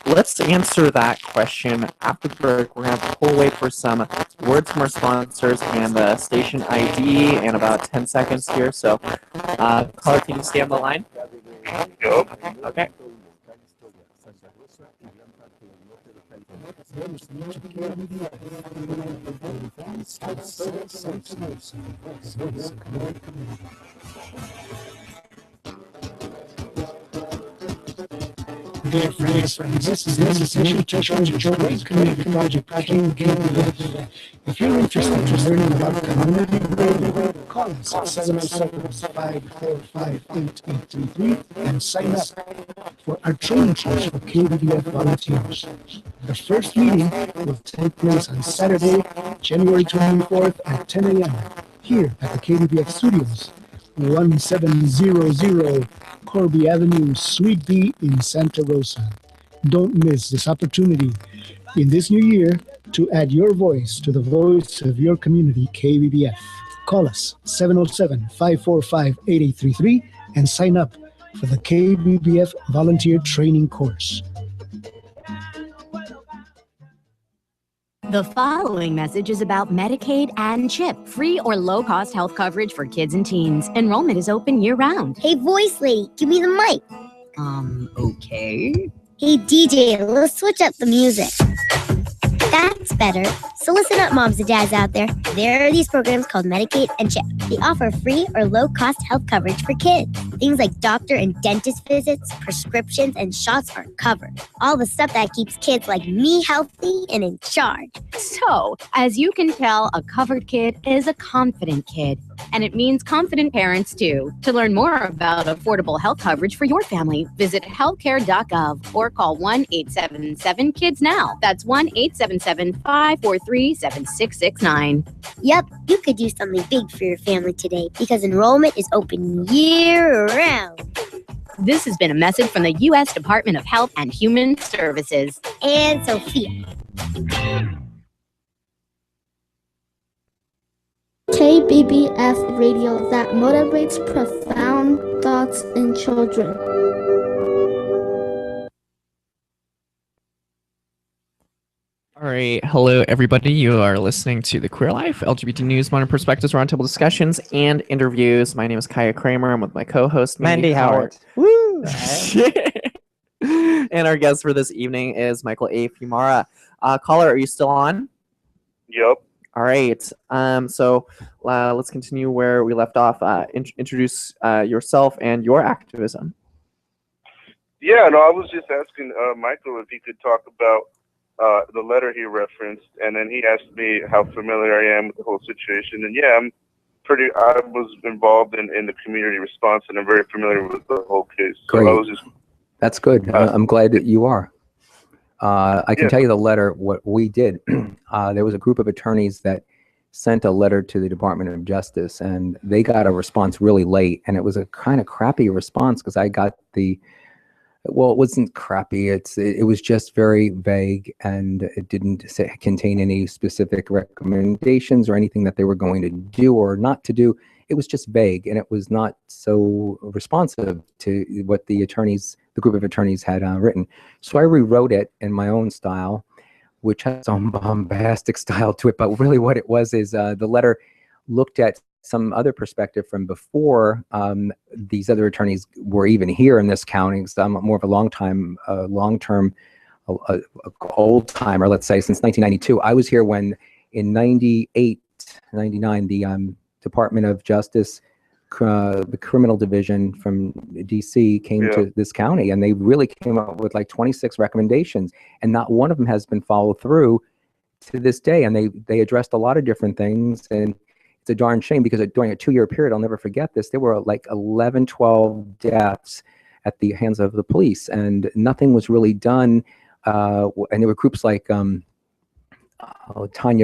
Let's answer that question after the break. We're going to pull away for some words from our sponsors and the station ID in about 10 seconds here. So, caller, can you stay on the line? Yup. Okay. Dear friends, this is essential to join the Joint Community Project KBBF. If you're interested in learning about community radio, call us at 707-545-8833 and sign up for our training course for KBBF volunteers. The first meeting will take place on Saturday, January 24th at 10 a.m. here at the KBBF Studios, 1700 Corby Avenue, Suite B in Santa Rosa. Don't miss this opportunity in this new year to add your voice to the voice of your community, KBBF. Call us 707-545-8833 and sign up for the KBBF Volunteer Training Course. The following message is about Medicaid and CHIP, free or low-cost health coverage for kids and teens. Enrollment is open year-round. Hey, voice lady, give me the mic. Okay. Hey, DJ, let's switch up the music. That's better. So listen up, moms and dads out there. There are these programs called Medicaid and CHIP. They offer free or low-cost health coverage for kids. Things like doctor and dentist visits, prescriptions, and shots are covered. All the stuff that keeps kids like me healthy and in charge. So, as you can tell, a covered kid is a confident kid. And it means confident parents, too. To learn more about affordable health coverage for your family, visit healthcare.gov or call 1-877-KIDS-NOW. That's 1-877-543-7669. Yep, you could do something big for your family today because enrollment is open year-round. This has been a message from the U.S. Department of Health and Human Services. And Sophia. KBBF radio that motivates profound thoughts in children. All right. Hello, everybody. You are listening to The Queer Life, LGBT News, Modern Perspectives, Roundtable Discussions, and Interviews. My name is Kaiya Kramer. I'm with my co-host, Mandy Howard. Woo! And our guest for this evening is Michael A. Fiumara. Caller, are you still on? Yep. All right. So let's continue where we left off. Introduce yourself and your activism. Yeah, no, I was just asking Michael if he could talk about the letter he referenced, and then he asked me how familiar I am with the whole situation. And yeah, I was involved in the community response, and I'm very familiar with the whole case. So Great. I was just, That's good. I'm glad that you are. I can tell you the letter, what we did. There was a group of attorneys that sent a letter to the Department of Justice, and they got a response really late. And it was a kind of crappy response because I got well, it wasn't crappy. It was just very vague, and it didn't contain any specific recommendations or anything that they were going to do or not to do. It was just vague, and it was not so responsive to what the group of attorneys had written. So I rewrote it in my own style, which has some bombastic style to it. But really what it was is the letter looked at some other perspective from before these other attorneys were even here in this county. So I'm more of a long-term, old timer, let's say, since 1992. I was here when in 98, 99, the Department of Justice, the criminal division from DC came to this county, and they really came up with like 26 recommendations, and not one of them has been followed through to this day. And they addressed a lot of different things, and it's a darn shame because during a 2-year period, I'll never forget this, there were like 11, 12 deaths at the hands of the police, and nothing was really done. And there were groups like Tanya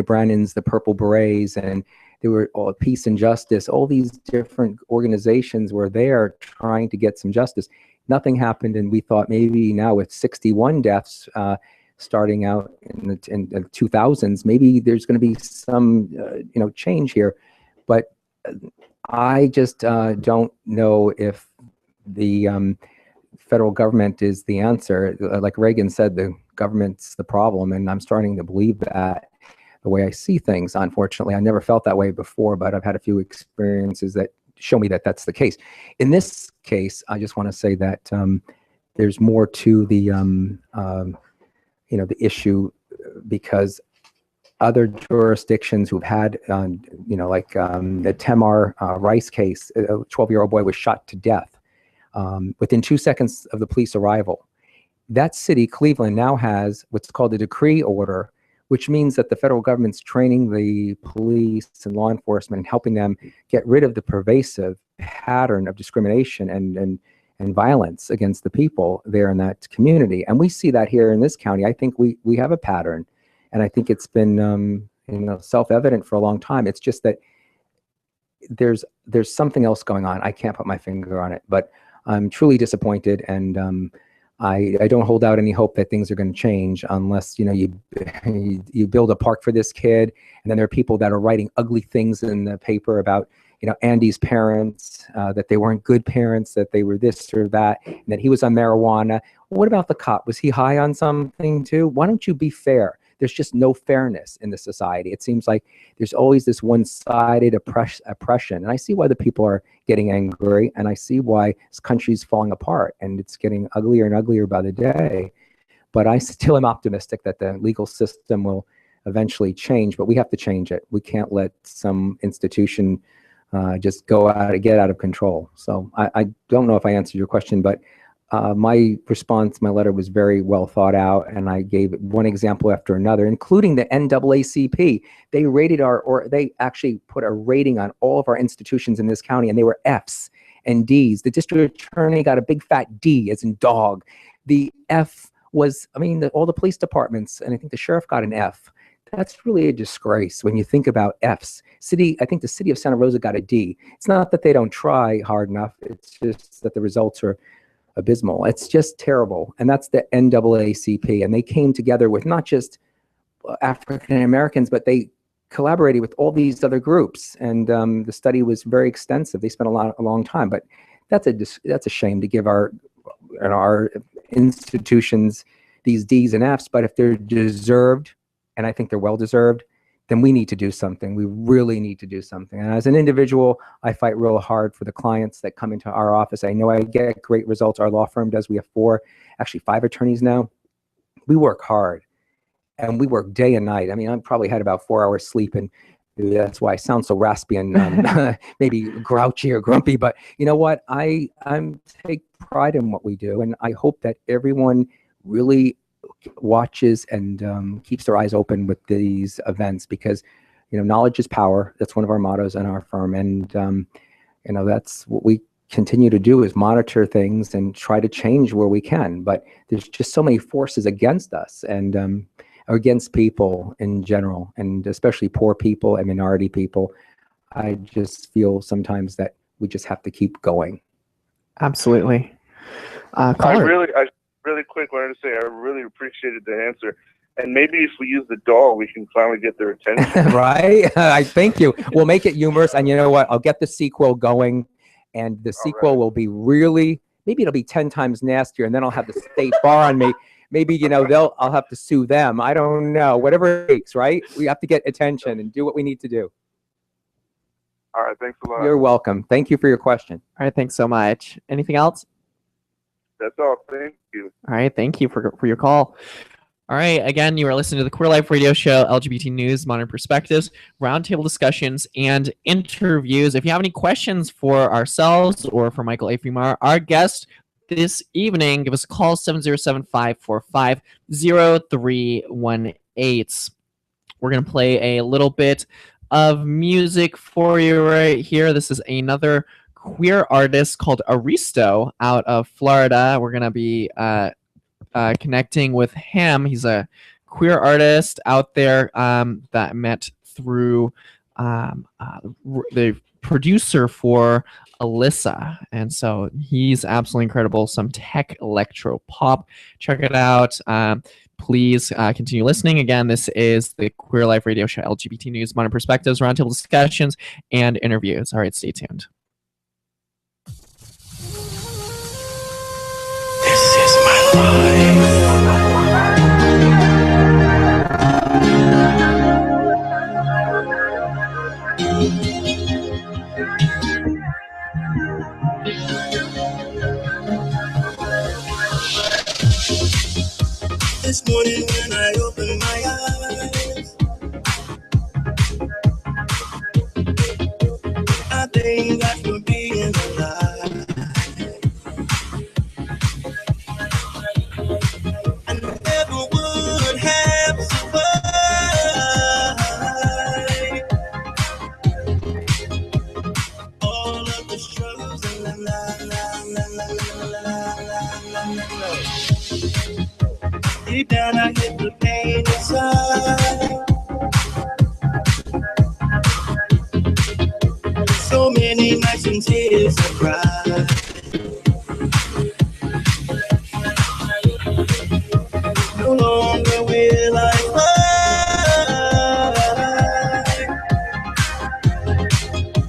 Brannan's, the Purple Berets, and there were Peace and Justice. All these different organizations were there trying to get some justice. Nothing happened, and we thought maybe now with 61 deaths starting out in the 2000s, maybe there's going to be some change here. But I just don't know if the federal government is the answer. Like Reagan said, the government's the problem, and I'm starting to believe that the way I see things. Unfortunately, I never felt that way before, but I've had a few experiences that show me that that's the case. In this case, I just want to say that there's more to the the issue, because other jurisdictions who've had, like the Tamar Rice case, a 12-year-old boy was shot to death within 2 seconds of the police arrival. That city, Cleveland, now has what's called a decree order, which means that the federal government's training the police and law enforcement and helping them get rid of the pervasive pattern of discrimination and violence against the people there in that community. And we see that here in this county. I think we have a pattern, and I think it's been self-evident for a long time. It's just that there's something else going on. I can't put my finger on it, but I'm truly disappointed, and I don't hold out any hope that things are going to change unless you build a park for this kid, and then there are people that are writing ugly things in the paper about Andy's parents, that they weren't good parents, that they were this or that, and that he was on marijuana. What about the cop? Was he high on something too? Why don't you be fair? There's just no fairness in the society. It seems like there's always this one-sided oppression. And I see why the people are getting angry, and I see why this country's falling apart, and it's getting uglier and uglier by the day. But I still am optimistic that the legal system will eventually change, but we have to change it. We can't let some institution just get out of control. So I don't know if I answered your question, but my response, my letter was very well thought out, and I gave one example after another, including the NAACP. They rated they actually put a rating on all of our institutions in this county, and they were Fs and Ds. The district attorney got a big fat D, as in dog. The F was, all the police departments, and I think the sheriff got an F. That's really a disgrace when you think about Fs. I think the city of Santa Rosa got a D. It's not that they don't try hard enough. It's just that the results are abysmal. It's just terrible. And that's the NAACP. And they came together with not just African Americans, but they collaborated with all these other groups. And the study was very extensive. They spent a long time. But that's a shame to give our institutions these Ds and Fs. But if they're deserved, and I think they're well deserved, then we need to do something. We really need to do something. And as an individual, I fight real hard for the clients that come into our office. I know I get great results. Our law firm does. We have 5 attorneys now. We work hard, and we work day and night. I probably had about 4 hours sleep, and that's why I sound so raspy and maybe grouchy or grumpy. But you know what? I take pride in what we do, and I hope that everyone really watches and keeps their eyes open with these events, because knowledge is power. That's one of our mottos in our firm, and that's what we continue to do, is monitor things and try to change where we can. But there's just so many forces against us, and against people in general, and especially poor people and minority people. I just feel sometimes that we just have to keep going. Absolutely. Really quick, wanted to say I really appreciated the answer. And maybe if we use the doll, we can finally get their attention. Right? I thank you. We'll make it humorous. And you know what? I'll get the sequel going. And the sequel will be maybe it'll be 10 times nastier. And then I'll have the state bar on me. Maybe, I'll have to sue them. I don't know. Whatever it takes, right? We have to get attention and do what we need to do. All right. Thanks a lot. You're welcome. Thank you for your question. All right. Thanks so much. Anything else? That's all. Thank you. All right. Thank you for your call. All right. Again, you are listening to the Queer Life Radio Show, LGBT News, Modern Perspectives, roundtable discussions, and interviews. If you have any questions for ourselves or for Michael A. Fiumara, our guest this evening, give us a call, 707-545-0318. We're going to play a little bit of music for you right here. This is another queer artist called Aristo out of Florida. We're going to be connecting with him. He's a queer artist out there that met through the producer for Alyssa. And so he's absolutely incredible. Some tech electro pop. Check it out. Please continue listening. Again, this is the Queer Life Radio Show, LGBT News, Modern Perspectives, roundtable discussions, and interviews. All right, stay tuned. This is my life. thank God for being alive. I never would have survived all of the struggles and deep down I hit the pain inside. So many nights and tears I cried. No longer will I cry.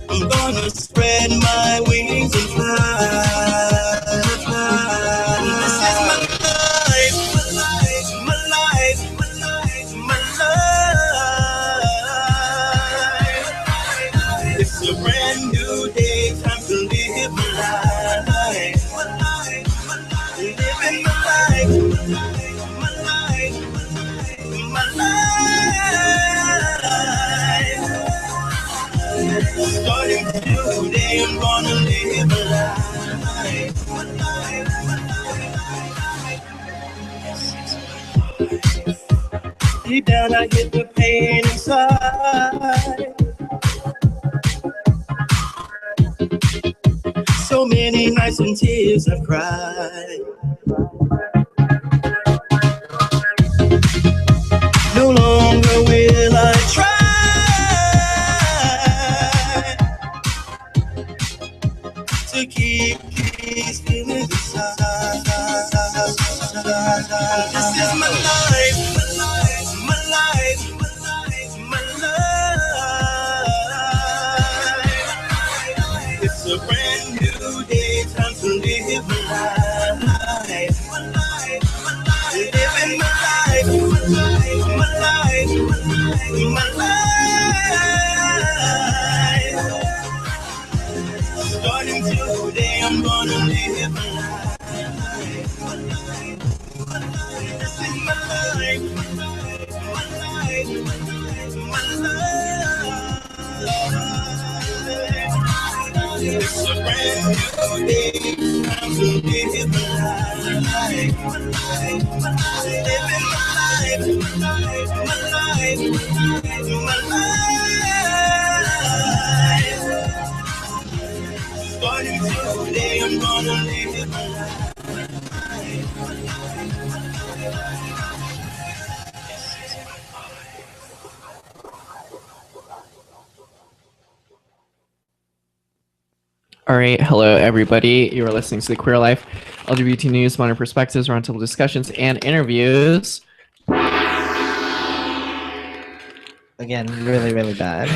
I'm gonna spread my wings and fly. This is my life, my life, my life, my life, my life. It's a brand new day, time to live my life. Living my life, my life, my life. Starting today, I'm gonna live my life. Deep down, I hit the pain inside. So many nights and tears I've cried. No longer will I try to keep these feelings inside. This is my life, my life, my life, my life, my life. It's a brand new day, time to live my life. Living my life, my life, my life, my life. Starting today, I'm gonna live my life. This is my life, my life, my life, my life. It's a brand new day, time to live my life. Living my life, my life, my life, my life. Starting today, I'm gonna live my life. All right, hello everybody. You are listening to The Queer Life, LGBT news, modern perspectives, roundtable discussions, and interviews. Again, really, really bad.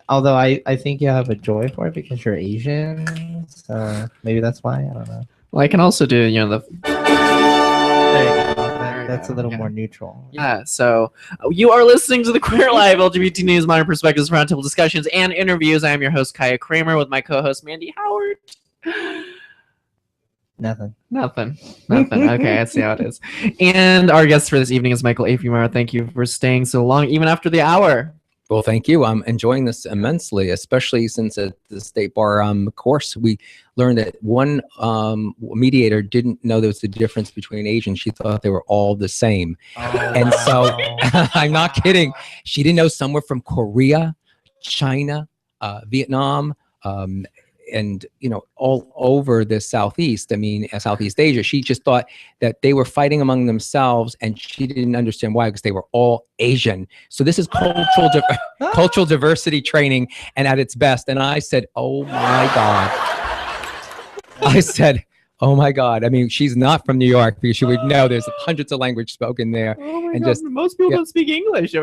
Although I think you have a joy for it because you're Asian, so maybe that's why. I don't know. Well, I can also do, the. There you go. That's a little more neutral. Yeah, so you are listening to The Queer Life, LGBT news, modern perspectives, roundtable discussions, and interviews. I am your host, Kaiya Kramer, with my co-host, Mandy Howard. Nothing. Okay, I see how it is. And our guest for this evening is Michael A. Fiumara. Thank you for staying so long, even after the hour. Well, thank you. I'm enjoying this immensely, especially since at the State Bar course, we learned that one mediator didn't know there was a difference between Asians. She thought they were all the same. And so, I'm not kidding. She didn't know some were from Korea, China, Vietnam, and all over the Southeast. I mean, Southeast Asia. She just thought that they were fighting among themselves, and she didn't understand why, because they were all Asian. So this is cultural diversity training, and at its best. And I said, "Oh my God!" I said, "Oh my God!" I mean, she's not from New York, because she would know there's hundreds of languages spoken there. Oh my and God, most people don't speak English.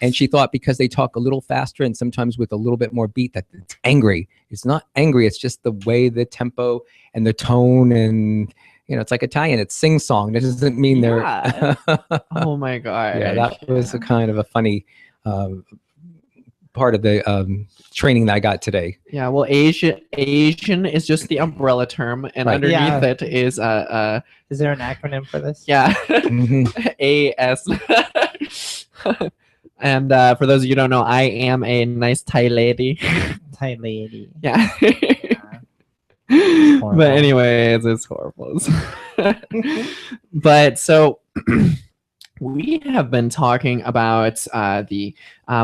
And she thought because they talk a little faster and sometimes with a little bit more beat that it's angry. It's not angry. It's just the way the tempo and the tone, and it's like Italian. It's sing-song. That doesn't mean they're. Oh my God. Yeah, that was a kind of a funny part of the training that I got today. Yeah, well, Asian is just the umbrella term, and Right. underneath it is Is there an acronym for this? yeah, Mhm. AS. And for those of you who don't know, I am a nice Thai lady. Thai lady. Yeah. But anyway, it's horrible. But so we have been talking about the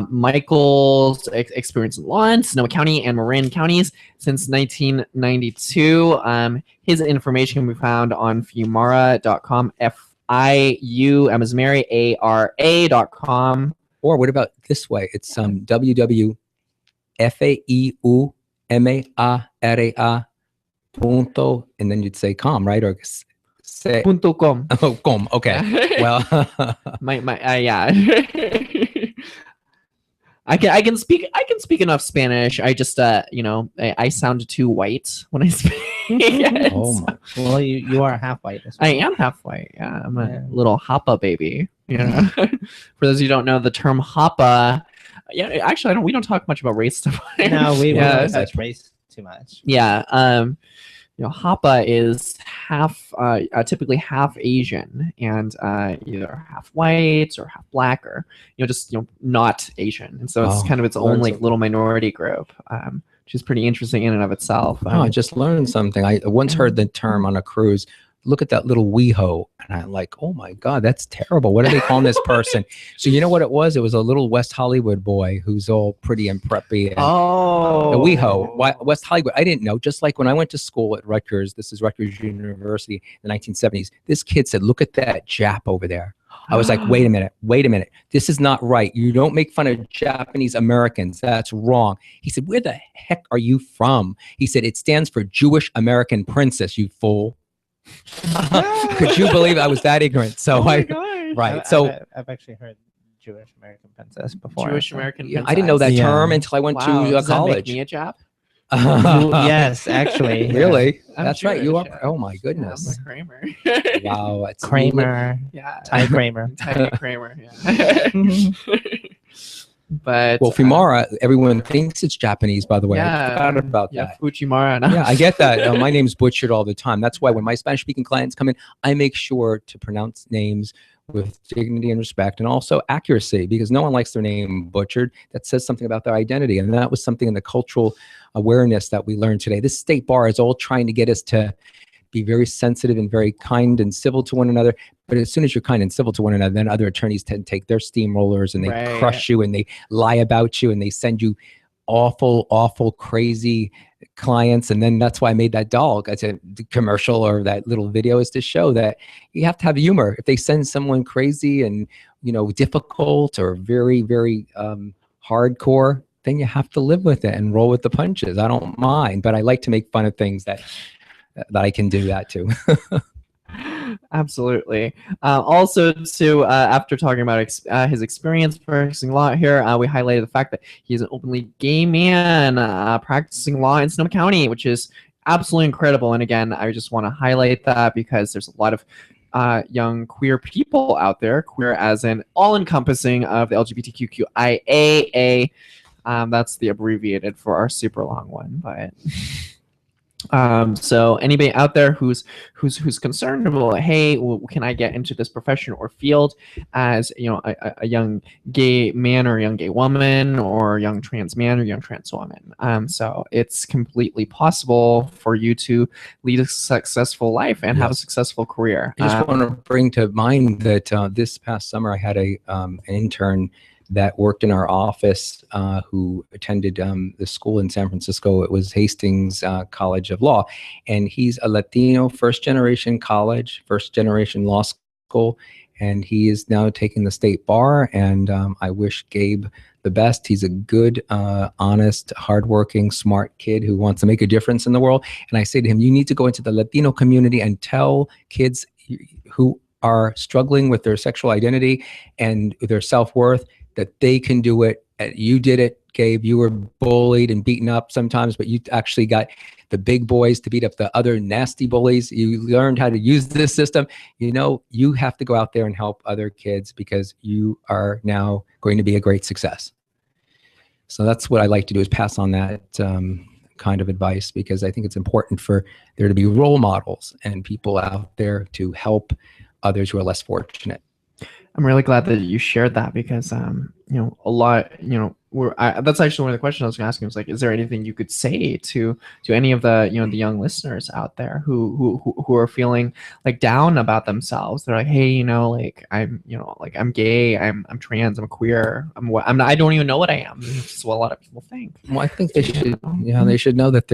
Michael's experience in law in Sonoma County and Marin counties since 1992. His information can be found on Fiumara.com, Fium as Mary, ARA.com. Or what about this way? It's www.FAIUMARA punto, and then you'd say com, right? Or say punto com. Oh, com. Okay. Well, yeah. I can speak enough Spanish. I just I sound too white when I speak. Oh my. Well, you are half white. I am half white. Yeah, I'm a little hapa baby. You know. For those of you who don't know, the term hapa. Yeah, actually, we don't talk much about race stuff. No, we don't touch race too much. Yeah. Hapa is typically half Asian and either half white or half black or just not Asian, and so it's kind of its own like little minority group, which is pretty interesting in and of itself. I just learned something. I once heard the term on a cruise. Look at that little weeho, and I'm like, oh my god, that's terrible. What are they calling this person? So you know what it was? It was a little West Hollywood boy who's all pretty and preppy. And, a weeho, West Hollywood. I didn't know. Just like when I went to school at Rutgers, this is Rutgers University in the 1970s. This kid said, "Look at that Jap over there." I was like, wait a minute. This is not right. You don't make fun of Japanese Americans. That's wrong. He said, "Where the heck are you from?" He said, "It stands for Jewish American Princess, you fool." Could you believe I was that ignorant? So I've actually heard Jewish American Princess before. Jewish American Princess. I didn't know that term until I went to Does college. That make me a Jap? Yes, actually. Really? I'm That's right. You are. Jewish. Oh my goodness. I'm a Kramer. Wow. It's Kramer. Yeah. Thai Kramer. Thai Kramer. Yeah. But Fiumara, everyone thinks it's Japanese, by the way. I forgot about that. Fuchimara. Yeah, I get that. My name's butchered all the time. That's why when my Spanish-speaking clients come in, I make sure to pronounce names with dignity and respect and also accuracy, because no one likes their name butchered. That says something about their identity. And that was something in the cultural awareness that we learned today. This state bar is all trying to get us to be very sensitive and very kind and civil to one another. But as soon as you're kind and civil to one another, then other attorneys tend to take their steamrollers and they crush you and they lie about you and they send you awful, crazy clients. And then that's why I made that doll. It's a commercial or that little video is to show that you have to have humor. If they send someone crazy and, difficult or very, very hardcore, then you have to live with it and roll with the punches. I don't mind, but I like to make fun of things that I can do that too. Absolutely. Also, after talking about his experience practicing law here, we highlighted the fact that he's an openly gay man practicing law in Sonoma County, which is absolutely incredible. And again, I just want to highlight that because there's a lot of young queer people out there, queer as in all-encompassing of the LGBTQIAA. That's the abbreviated for our super long one, but... So anybody out there who's concerned about, hey, can I get into this profession or field as a young gay man or a young gay woman or a young trans man or young trans woman, so it's completely possible for you to lead a successful life and have a successful career. I just want to bring to mind that this past summer I had an intern that worked in our office who attended the school in San Francisco. It was Hastings College of Law. And he's a Latino first-generation law school. And he is now taking the state bar. And I wish Gabe the best. He's a good, honest, hardworking, smart kid who wants to make a difference in the world. And I say to him, you need to go into the Latino community and tell kids who are struggling with their sexual identity and their self-worth that they can do it. You did it, Gabe. You were bullied and beaten up sometimes, but you actually got the big boys to beat up the other nasty bullies. You learned how to use this system. You have to go out there and help other kids because you are now going to be a great success. So that's what I like to do, is pass on that kind of advice, because I think it's important for there to be role models and people out there to help others who are less fortunate. I'm really glad that you shared that because, a lot, that's actually one of the questions I was going to ask you was like, is there anything you could say to any of the, the young listeners out there who are feeling like down about themselves? They're like, hey, I'm gay, I'm trans, I'm queer, I don't even know what I am. This is what a lot of people think. Well, I think they should, they should know that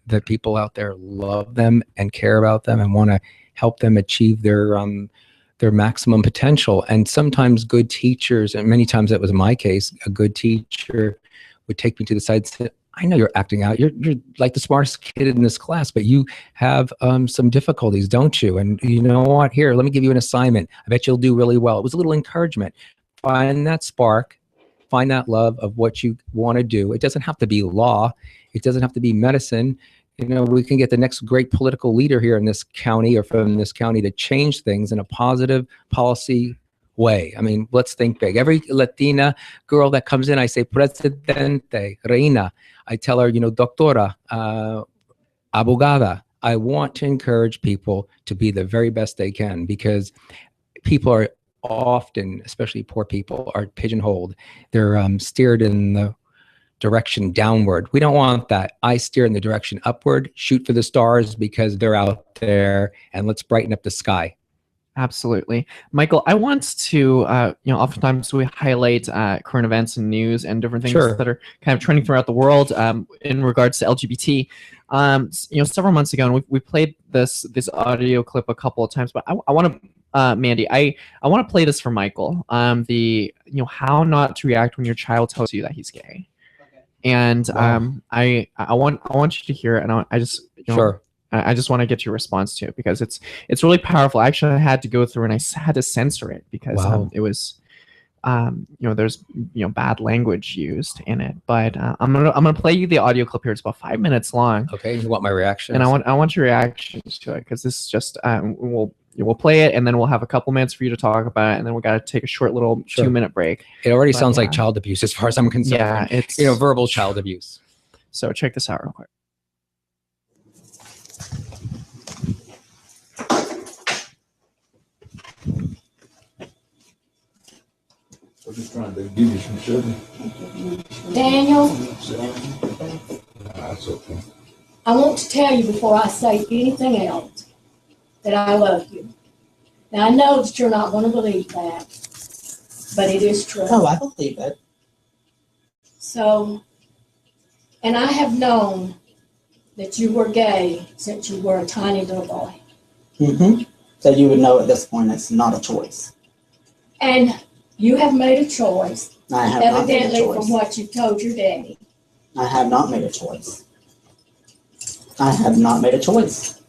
that people out there love them and care about them and want to help them achieve their maximum potential. And sometimes good teachers, and many times that was my case, a good teacher would take me to the side and say, I know you're acting out. You're like the smartest kid in this class, but you have some difficulties, don't you? And you know what? Here, let me give you an assignment. I bet you'll do really well. It was a little encouragement. Find that spark, find that love of what you want to do. It doesn't have to be law. It doesn't have to be medicine. We can get the next great political leader here in this county or from this county to change things in a positive policy way. I mean, let's think big. Every Latina girl that comes in, I say, Presidente, Reina. I tell her, Doctora, Abogada. I want to encourage people to be the very best they can because people are often, especially poor people, are pigeonholed. They're steered in the direction downward. We don't want that. I steer in the direction upward, shoot for the stars because they're out there, and let's brighten up the sky. Absolutely. Michael, I want to, oftentimes we highlight current events and news and different things that are kind of trending throughout the world in regards to LGBT. Several months ago, and we played this audio clip a couple of times, but I want to, Mandy, I want to play this for Michael. How not to react when your child tells you that he's gay. And I want you to hear it, and I just I just want to get your response to it because it's really powerful. Actually, I had to go through and I had to censor it because it was there's bad language used in it. But I'm gonna play you the audio clip here. It's about 5 minutes long. Okay, you want my reaction? And I want your reactions to it because this is just we'll play it and then we'll have a couple minutes for you to talk about it and then we got to take a short little 2-minute break. It already sounds like child abuse as far as I'm concerned. Yeah, it's verbal child abuse. So check this out real quick. I'm just trying to give you some sugar. Daniel, That's okay. I want to tell you before I say anything else that I love you. Now, I know that you're not going to believe that, but it is true. Oh, I believe it. So, and I have known that you were gay since you were a tiny little boy. Mm-hmm. So you would know at this point it's not a choice. And you have made a choice. I have not made a evidently choice. from what you told your daddy. I have not made a choice. I have not made a choice.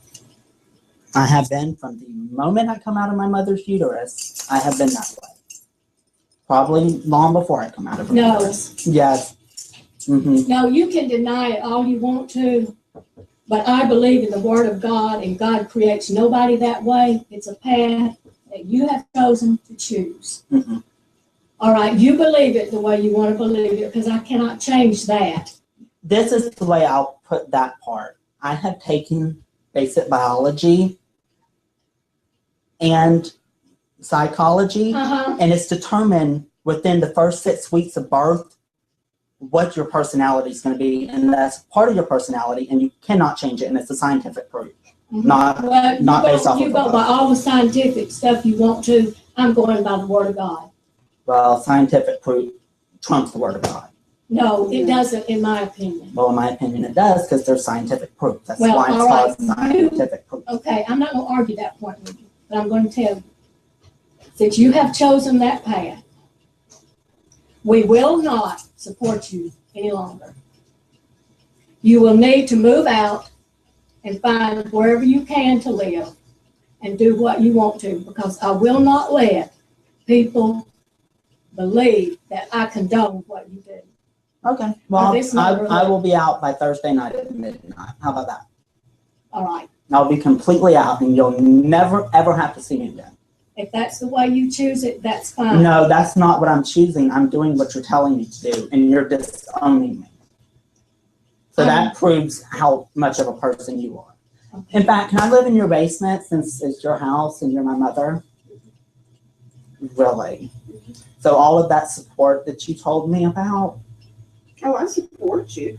I have been from the moment I come out of my mother's uterus, I have been that way. Probably long before I come out of her uterus. Yes. Mm-hmm. No, you can deny it all you want to, but I believe in the Word of God, and God creates nobody that way. It's a path that you have chosen to choose. Mm-hmm. All right, you believe it the way you want to believe it, because I cannot change that. This is the way I'll put that part. I have taken basic biology and psychology, and it's determined within the first 6 weeks of birth what your personality is going to be, and that's part of your personality, and you cannot change it, and it's a scientific proof, not based off of you go by all the scientific stuff you want to. I'm going by the Word of God. Well, scientific proof trumps the Word of God. No, it doesn't, in my opinion. Well, in my opinion, it does, because there's scientific proof. That's Well, why it's all right. called scientific proof. Okay, I'm not going to argue that point with you, but I'm going to tell you that you have chosen that path. We will not support you any longer. You will need to move out and find wherever you can to live and do what you want to, because I will not let people believe that I condone what you do. Okay. Well, I will be out by Thursday night at midnight. How about that? All right. I'll be completely out, and you'll never, ever have to see me again. If that's the way you choose it, that's fine. No, that's not what I'm choosing. I'm doing what you're telling me to do, and you're disowning me. So that proves how much of a person you are. Okay. In fact, can I live in your basement since it's your house and you're my mother? Really? So all of that support that you told me about? Oh, I support you.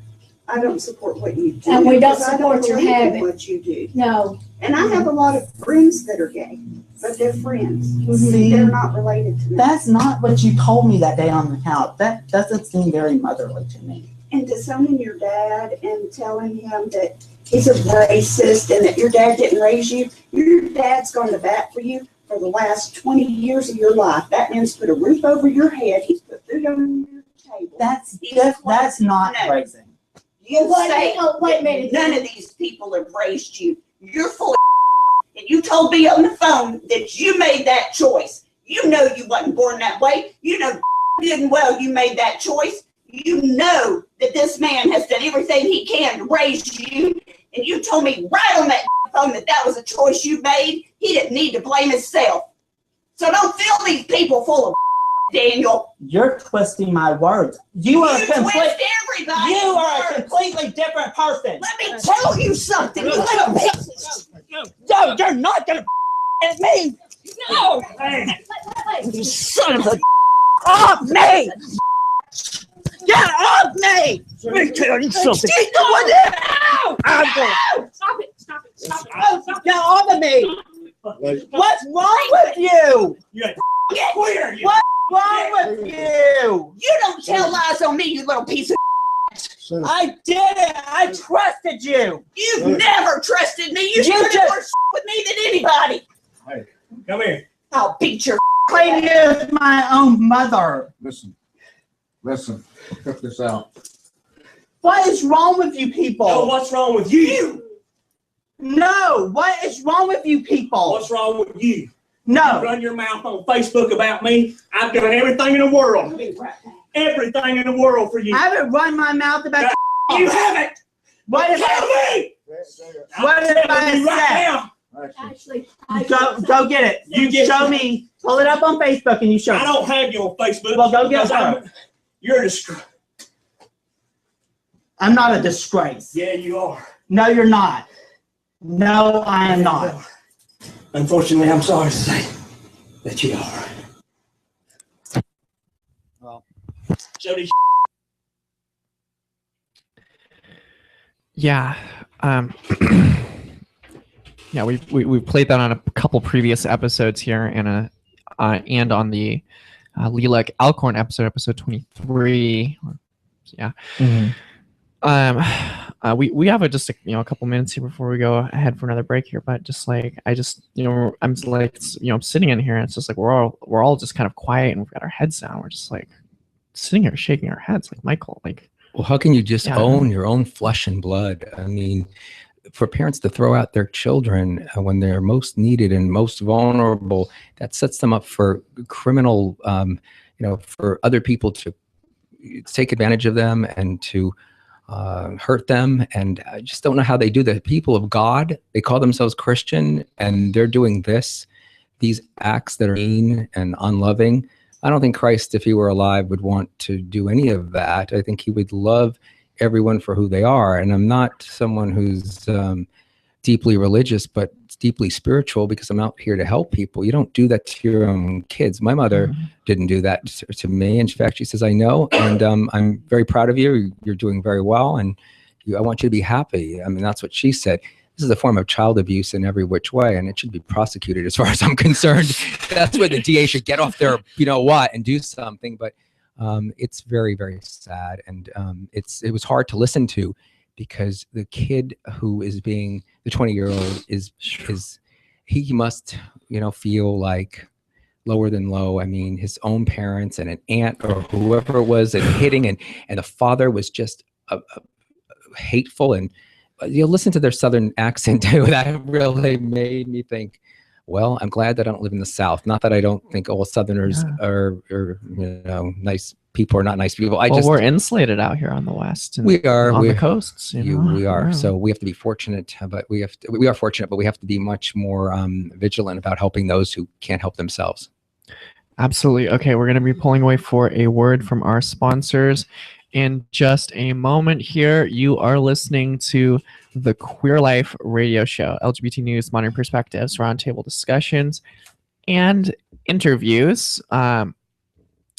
I don't support what you do. And we don't because I support your believe in habit. what you do. No. And I have a lot of friends that are gay, but they're friends. See, They're not related to me. That's not what you told me that day on the couch. That doesn't seem very motherly to me. And disowning your dad and telling him that he's a racist and that your dad didn't raise you, your dad's gone to bat for you for the last 20 years of your life. That man's put a roof over your head. He's put food on your table. That's not raising. You Wait, say wait a minute. none of these people have raised you. You're full of and you told me on the phone that you made that choice. You know you wasn't born that way. You know good and well you made that choice. You know that this man has done everything he can to raise you. And you told me right on that phone that that was a choice you made. He didn't need to blame himself. So don't fill these people full of Daniel. You're twisting my words. You are twist everybody. You are a completely different person. Let me tell you something, you little bitch. No, you're not gonna at me. No. You son of a off me. Get off me. Let me tell you something. I'm going. Stop it. Stop it. Stop it. Get off of me. What's wrong with you? What's wrong with you? You don't tell lies on me, you little piece of I didn't. I trusted you. You've never trusted me. You should have more with me than anybody. Hey, come here. I'll beat your claim you as my own mother. Listen, cut this out. What is wrong with you people? No, what's wrong with you? No, what is wrong with you people? What's wrong with you? No. You run your mouth on Facebook about me. I've done everything in the world. Everything in the world for you. I haven't run my mouth about you haven't. What if Tell me? What if I said? Right now. Actually, go get it. You just show me. Pull it up on Facebook and you show me. I don't have you on Facebook. Well, go get it. You're a disgrace. I'm not a disgrace. Yeah, you are. No, you're not. No, I am not. Unfortunately, I'm sorry to say that you are. Well, Jody. Yeah. Yeah, we played that on a couple previous episodes here, and on the Lilac Alcorn episode 23. Yeah. Mm-hmm. We have just a couple minutes here before we go ahead for another break here, but just like I'm sitting in here and it's just like we're all just kind of quiet and we've got our heads down. We're just like sitting here shaking our heads like Michael, like. Well, how can you just own your own flesh and blood? I mean, for parents to throw out their children when they're most needed and most vulnerable, that sets them up for criminal, for other people to take advantage of them and to hurt them. And I just don't know how they do that. People of God, they call themselves Christian, and they're doing these acts that are mean and unloving. I don't think Christ, if he were alive, would want to do any of that. I think he would love everyone for who they are. And I'm not someone who's deeply religious, but deeply spiritual, because I'm out here to help people. You don't do that to your own kids. My mother didn't do that to me. In fact, she says, I know, and I'm very proud of you. You're doing very well, and I want you to be happy. I mean, that's what she said. This is a form of child abuse in every which way, and it should be prosecuted as far as I'm concerned. That's where the DA should get off their, and do something. But it's very, very sad, and it was hard to listen to, because the kid who is being the 20-year-old is he must feel like lower than low. I mean, his own parents and an aunt or whoever it was and hitting, and the father was just hateful. And you'll listen to their Southern accent too. That really made me think, well, I'm glad that I don't live in the South. Not that I don't think all Southerners are nice people or not nice people. We're insulated out here on the West. We are on the coasts. We are. Yeah. So we have to be fortunate, but we are fortunate, but we have to be much more vigilant about helping those who can't help themselves. Absolutely. Okay, we're going to be pulling away for a word from our sponsors in just a moment here. You are listening to the Queer Life Radio Show, LGBT news, modern perspectives, roundtable discussions, and interviews.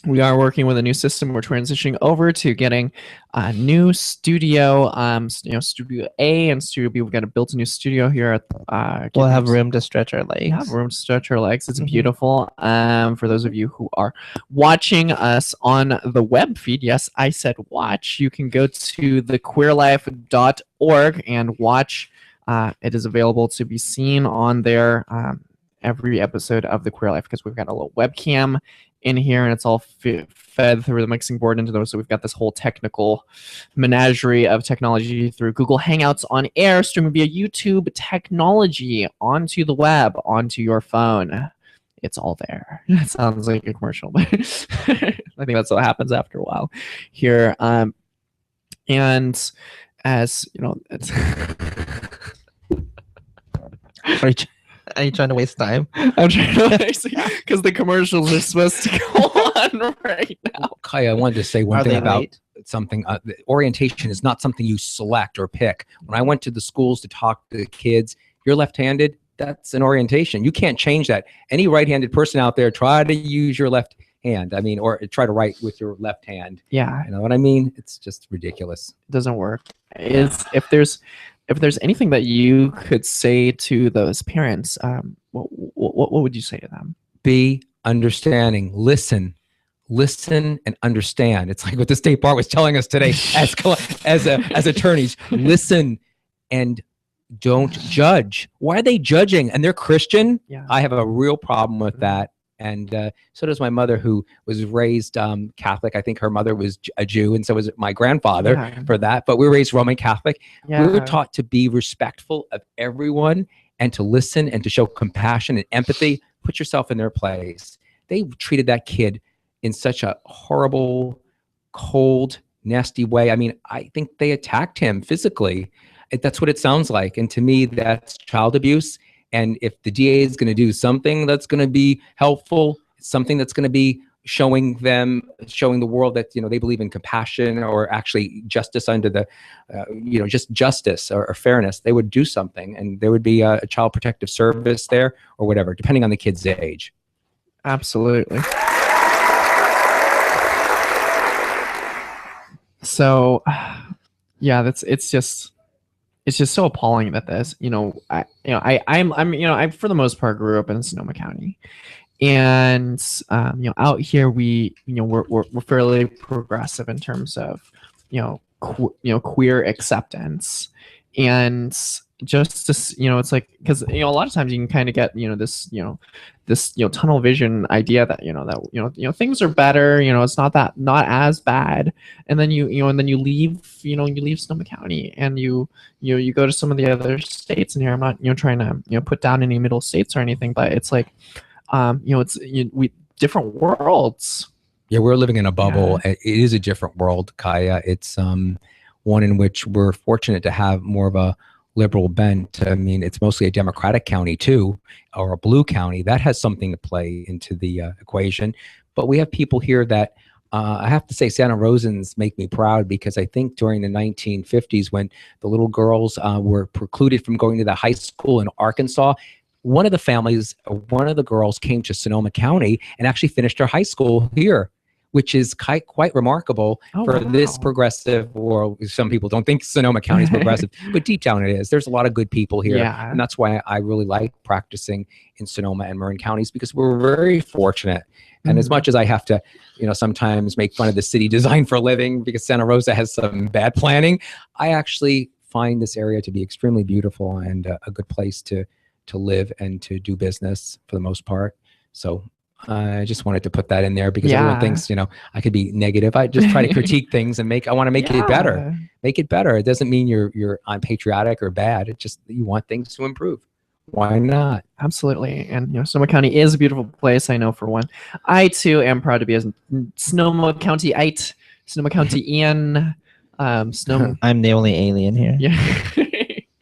We are working with a new system. We're transitioning over to getting a new studio, Studio A and Studio B. We've got to build a new studio here at We'll have room to stretch our legs. have room to stretch our legs. It's beautiful. For those of you who are watching us on the web feed, yes, I said watch. You can go to thequeerlife.org and watch. It is available to be seen on there every episode of The Queer Life, because we've got a little webcam in here, and it's all fed through the mixing board into those. So we've got this whole technical menagerie of technology through Google Hangouts on air, streaming via YouTube technology onto the web, onto your phone. It's all there. It sounds like a commercial, but I think that's what happens after a while here. And as you know, it's Are you trying to waste time? I'm trying to because the commercials are supposed to go on right now. Kaiya, I wanted to say one Are thing they about late? something. The orientation is not something you select or pick. When I went to the schools to talk to the kids, you're left-handed, that's an orientation. You can't change that. Any right-handed person out there, try to use your left hand. I mean, or try to write with your left hand. Yeah. You know what I mean? It's just ridiculous. It doesn't work. If there's anything that you could say to those parents, what would you say to them? Be understanding. Listen and understand. It's like what the state bar was telling us today as attorneys. Listen and don't judge. Why are they judging? And they're Christian? Yeah. I have a real problem with that. And so does my mother, who was raised Catholic. I think her mother was a Jew, and so was my grandfather for that. But we were raised Roman Catholic. Yeah. We were taught to be respectful of everyone and to listen and to show compassion and empathy. Put yourself in their place. They treated that kid in such a horrible, cold, nasty way. I mean, I think they attacked him physically. That's what it sounds like. And to me, that's child abuse. And if the DA is going to do something that's going to be helpful, something that's going to be showing the world that, you know, they believe in compassion or actually justice under the, just justice or fairness, they would do something, and there would be a child protective service there or whatever, depending on the kid's age. Absolutely. So, yeah, it's just so appalling that this, I for the most part grew up in Sonoma County, and out here we're fairly progressive in terms of queer acceptance, and just to, it's like, because a lot of times you can kind of get this tunnel vision idea that things are better, it's not as bad, and then you leave Sonoma County and you go to some of the other states, and here I'm not trying to put down any middle states or anything, but it's like we different worlds. Yeah, we're living in a bubble. Yeah. It is a different world, Kaiya. It's one in which we're fortunate to have more of a liberal bent. I mean, it's mostly a Democratic county too, or a blue county. That has something to play into the equation. But we have people here that I have to say, Santa Rosans make me proud, because I think during the 1950s, when the little girls were precluded from going to the high school in Arkansas, one of the girls came to Sonoma County and actually finished her high school here, which is quite remarkable for this progressive world. Some people don't think Sonoma County is progressive, but deep down it is. There's a lot of good people here. Yeah. And that's why I really like practicing in Sonoma and Marin counties, because we're very fortunate. And as much as I have to, sometimes make fun of the city design for a living because Santa Rosa has some bad planning, I actually find this area to be extremely beautiful and a good place to live and to do business for the most part. So I just wanted to put that in there, because everyone thinks, I could be negative. I just try to critique things and I want to make it better. Make it better. It doesn't mean you're unpatriotic or bad. It's just you want things to improve. Why not? Absolutely. And Sonoma County is a beautiful place, I know, for one. I too am proud to be a Sonoma County-ite, Sonoma County-ian. I'm the only alien here. Yeah.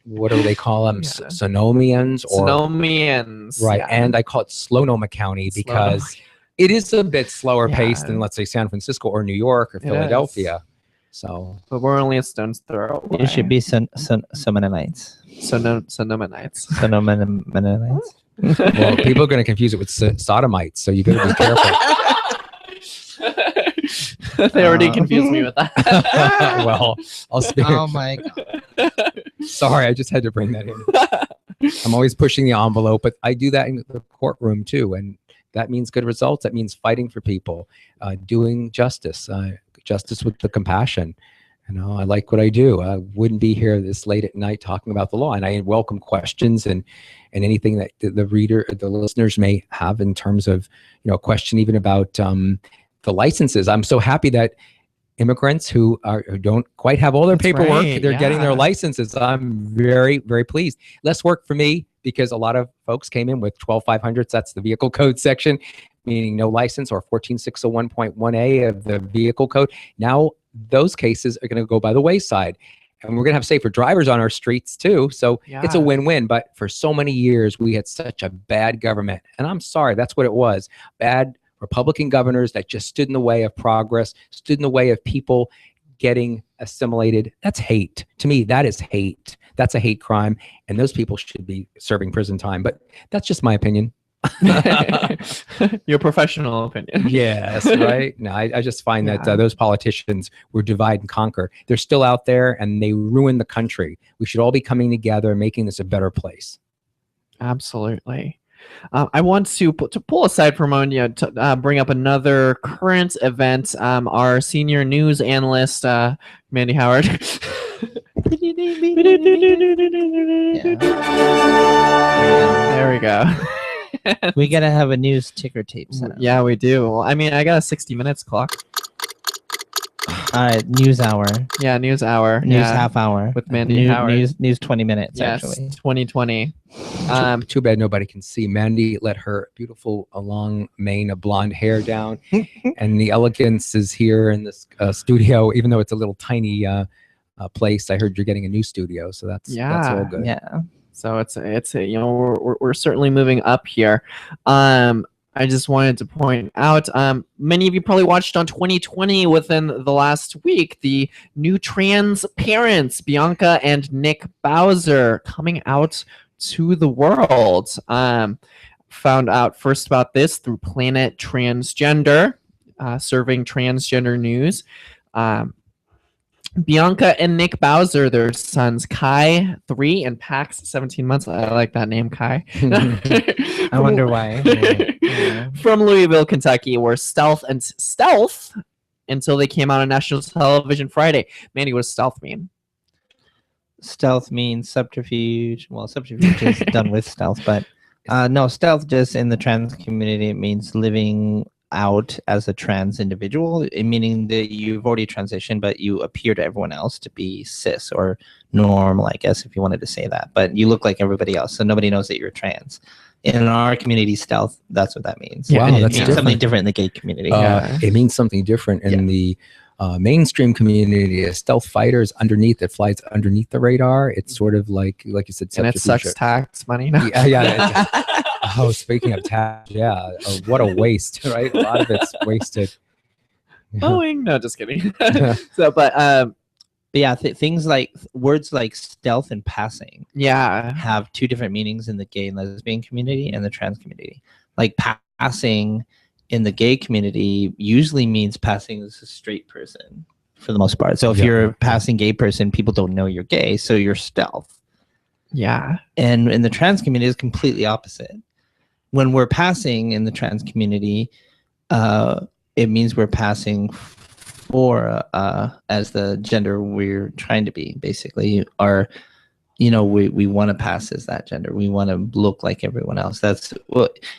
What do they call them? Sonomians? Sonomians. Right. Yeah. And I call it Sonoma County because it is a bit slower paced than, let's say, San Francisco or New York or Philadelphia. So, but we're only a stone's throw away. It should be Sonomanites. Sonomanites. Sonomanites. Well, people are going to confuse it with sodomites, so you better be careful. They already confused me with that. Well, I'll speak. Oh my God. Sorry, I just had to bring that in. I'm always pushing the envelope, but I do that in the courtroom too, and that means good results. That means fighting for people, doing justice, justice with the compassion. I like what I do. I wouldn't be here this late at night talking about the law, and I welcome questions and anything that the listeners may have in terms of, a question even about the licenses. I'm so happy that immigrants who don't quite have all their paperwork, they're getting their licenses. I'm very, very pleased. Less work for me because a lot of folks came in with 12500s. That's the vehicle code section, meaning no license, or 14601.1a of the vehicle code. Now those cases are going to go by the wayside, and we're going to have safer drivers on our streets too. So it's a win-win. But for so many years, we had such a bad government, and I'm sorry, that's what it was. Bad Republican governors that just stood in the way of progress, stood in the way of people getting assimilated. That's hate. To me, that is hate. That's a hate crime, and those people should be serving prison time. But that's just my opinion. Your professional opinion. Yes, right. No, I just find that those politicians were divide and conquer. They're still out there, and they ruin the country. We should all be coming together and making this a better place. Absolutely. I want to pull aside for a moment, to bring up another current event. Our senior news analyst, Mandy Howard. There we go. We gotta have a news ticker tape set up. Yeah, we do. Well, I mean, I got a 60 minutes clock. News hour. Yeah, news hour. News half hour. With Mandy Howard. News 20 minutes, yes, actually. 2020. Too bad nobody can see. Mandy let her beautiful long mane of blonde hair down, and the elegance is here in this studio, even though it's a little tiny place. I heard you're getting a new studio, so that's all good. Yeah. So it's we're certainly moving up here. I just wanted to point out, many of you probably watched on 2020 within the last week, the new trans parents, Bianca and Nick Bowser, coming out to the world. Found out first about this through Planet Transgender, serving transgender news. Bianca and Nick Bowser, their sons Kai, 3, and Pax, 17 months. I like that name, Kai. I wonder why. From Louisville, Kentucky, were stealth until they came out on national television Friday. Mandy, what does stealth mean? Stealth means subterfuge. Well, subterfuge is done with stealth, but no, stealth just in the trans community, it means living out as a trans individual, meaning that you've already transitioned, but you appear to everyone else to be cis or normal, I guess, if you wanted to say that. But you look like everybody else, so nobody knows that you're trans. In our community, stealth, that's what that means. Wow, it that's means something different in the gay community. It means something different in the mainstream community. A stealth fighter is underneath. It flies underneath the radar. It's sort of like you said, and it sucks tax money. No. Yeah. Oh, speaking of tax, what a waste, right? A lot of it's wasted. Boeing. No, just kidding. So, but yeah, things like words like stealth and passing, have two different meanings in the gay and lesbian community and the trans community. Like passing in the gay community usually means passing as a straight person for the most part. So if you're a passing gay person, people don't know you're gay, so you're stealth. Yeah. And in the trans community, it's completely opposite. When we're passing in the trans community, it means we're passing for as the gender we're trying to be. Basically, we want to pass as that gender. We want to look like everyone else. That's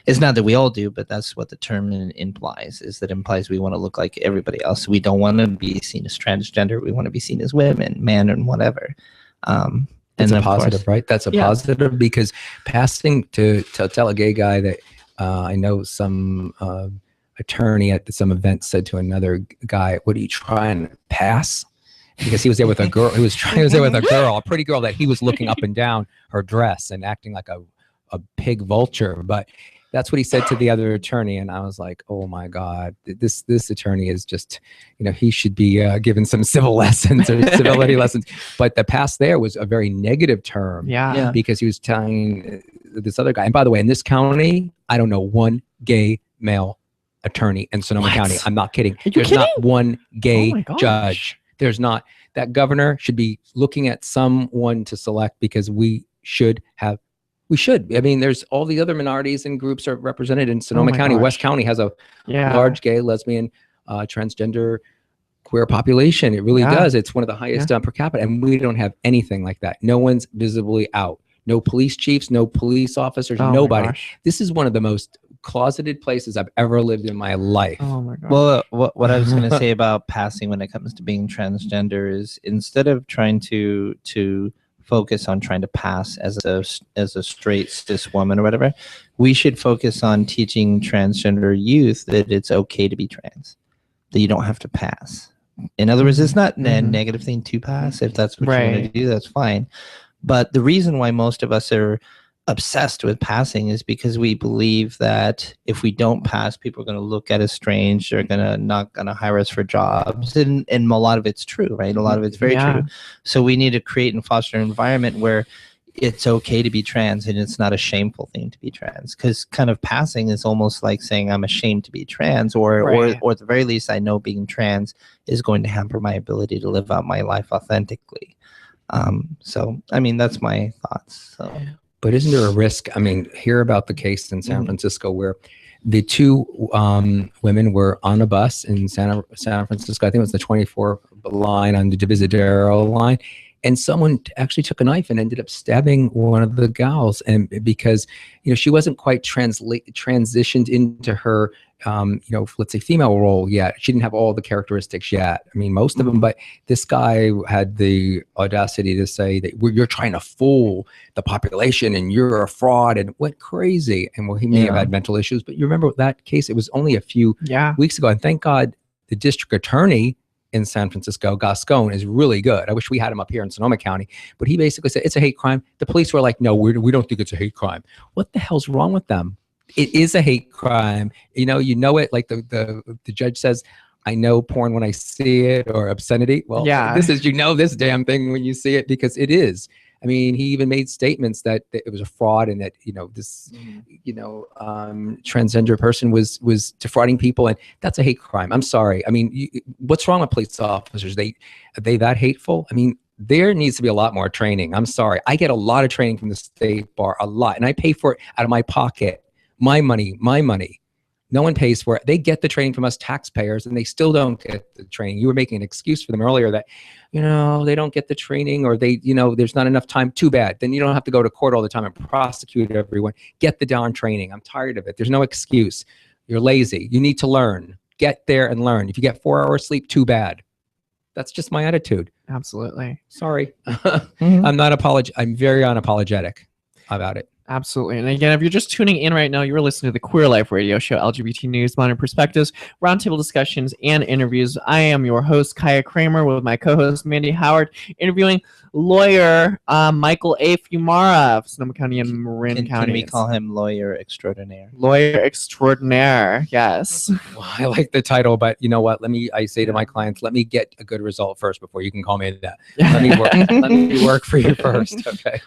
it's not that we all do, but that's what the term implies. Is that implies we want to look like everybody else. We don't want to be seen as transgender. We want to be seen as women, man, and whatever. It's a positive, right? That's a positive, because passing to tell a gay guy that I know some attorney at some event said to another guy, "What are you trying to pass?" Because he was there with a girl. He was there with a girl, a pretty girl that he was looking up and down her dress and acting like a pig vulture. But that's what he said to the other attorney, and I was like, "Oh my God, this attorney is just, he should be given some civil lessons or civility lessons." But the pass there was a very negative term, because he was telling this other guy. And by the way, in this county, I don't know one gay male attorney in Sonoma County. I'm not kidding. There's not one gay judge. There's not. That governor should be looking at someone to select, because we should. I mean, there's all the other minorities and groups are represented in Sonoma County. West County has a large gay, lesbian, transgender, queer population. It really does. It's one of the highest per capita, and we don't have anything like that. No one's visibly out. No police chiefs, no police officers, nobody. This is one of the most closeted places I've ever lived in my life. Oh my God. Well, what I was going to say about passing when it comes to being transgender is, instead of trying to focus on trying to pass as a straight cis woman or whatever, we should focus on teaching transgender youth that it's okay to be trans, that you don't have to pass. In other words, it's not a negative thing to pass. If that's what you want to do, that's fine. But the reason why most of us are obsessed with passing is because we believe that if we don't pass, people are going to look at us strange. They're not going to hire us for jobs. And a lot of it's true, right? A lot of it's very true. So we need to create and foster an environment where it's okay to be trans and it's not a shameful thing to be trans. Because kind of passing is almost like saying I'm ashamed to be trans, or at the very least, I know being trans is going to hamper my ability to live out my life authentically. So, I mean, that's my thoughts. So. But isn't there a risk? I mean, hear about the case in San Francisco where the two women were on a bus in San Francisco. I think it was the 24 line on the Divisadero line. And someone actually took a knife and ended up stabbing one of the gals, and because she wasn't quite transitioned into her let's say female role yet. She didn't have all the characteristics yet. I mean, most of them, but this guy had the audacity to say that you're trying to fool the population and you're a fraud, and went crazy. And well, he may have had mental issues, but you remember that case? It was only a few weeks ago, and thank God the district attorney in San Francisco, Gascon, is really good. I wish we had him up here in Sonoma County, but he basically said it's a hate crime. The police were like, no, we don't think it's a hate crime. What the hell's wrong with them? It is a hate crime. You know it. Like the judge says, I know porn when I see it, or obscenity. Well, this is this damn thing when you see it, because it is. I mean, he even made statements that it was a fraud, and that this transgender person was defrauding people, and that's a hate crime. I'm sorry. I mean, what's wrong with police officers? Are they that hateful? I mean, there needs to be a lot more training. I'm sorry. I get a lot of training from the state bar, a lot, and I pay for it out of my pocket. My money. No one pays for it. They get the training from us taxpayers, and they still don't get the training. You were making an excuse for them earlier that, they don't get the training, or there's not enough time. Too bad. Then you don't have to go to court all the time and prosecute everyone. Get the darn training. I'm tired of it. There's no excuse. You're lazy. You need to learn. Get there and learn. If you get 4 hours sleep, too bad. That's just my attitude. Absolutely. Sorry. I'm very unapologetic about it. Absolutely. And again, if you're just tuning in right now, you're listening to the Queer Life Radio Show, LGBT news, modern perspectives, roundtable discussions, and interviews. I am your host, Kaiya Kramer, with my co-host, Mandy Howard, interviewing lawyer Michael A. Fiumara of Sonoma County and Marin County. Can we call him lawyer extraordinaire? Lawyer extraordinaire, yes. Well, I like the title, but you know what? I say to my clients, let me get a good result first before you can call me that. Let me work for you first, okay?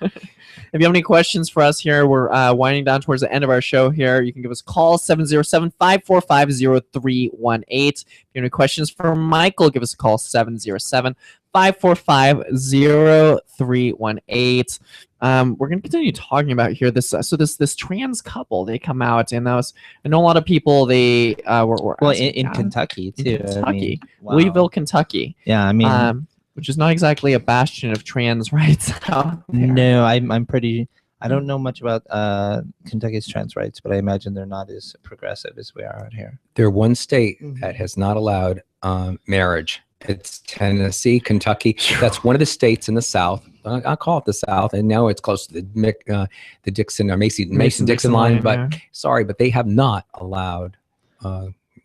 If you have any questions for us here, we're winding down towards the end of our show here. You can give us a call, 707-545-0318. If you have any questions for Michael, give us a call, 707-545-0318. We're going to continue talking about here this trans couple. They come out, and I know a lot of people, they were in Kentucky too. Kentucky. I mean, wow. Louisville, Kentucky. Yeah, I mean, which is not exactly a bastion of trans rights out there. No, I don't know much about Kentucky's trans rights, but I imagine they're not as progressive as we are out here. There's one state that has not allowed marriage. It's Tennessee, Kentucky. That's one of the states in the South. I'll call it the South, and now it's close to the Dixon or Mason-Dixon line. But sorry, but they have not allowed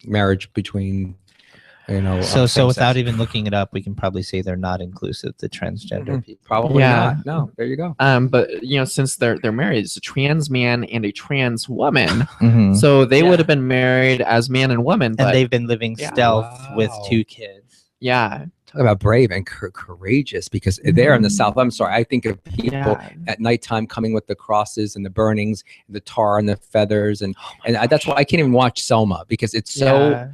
marriage between. So without even looking it up, we can probably say they're not inclusive to transgender people. Probably not. No, there you go. But since they're married, it's a trans man and a trans woman. So they would have been married as man and woman, but they've been living stealth with 2 kids. Yeah. talk about brave and courageous, because there in the South, I'm sorry, I think of people at nighttime coming with the crosses and the burnings, the tar and the feathers, and that's why I can't even watch Selma, because it's so.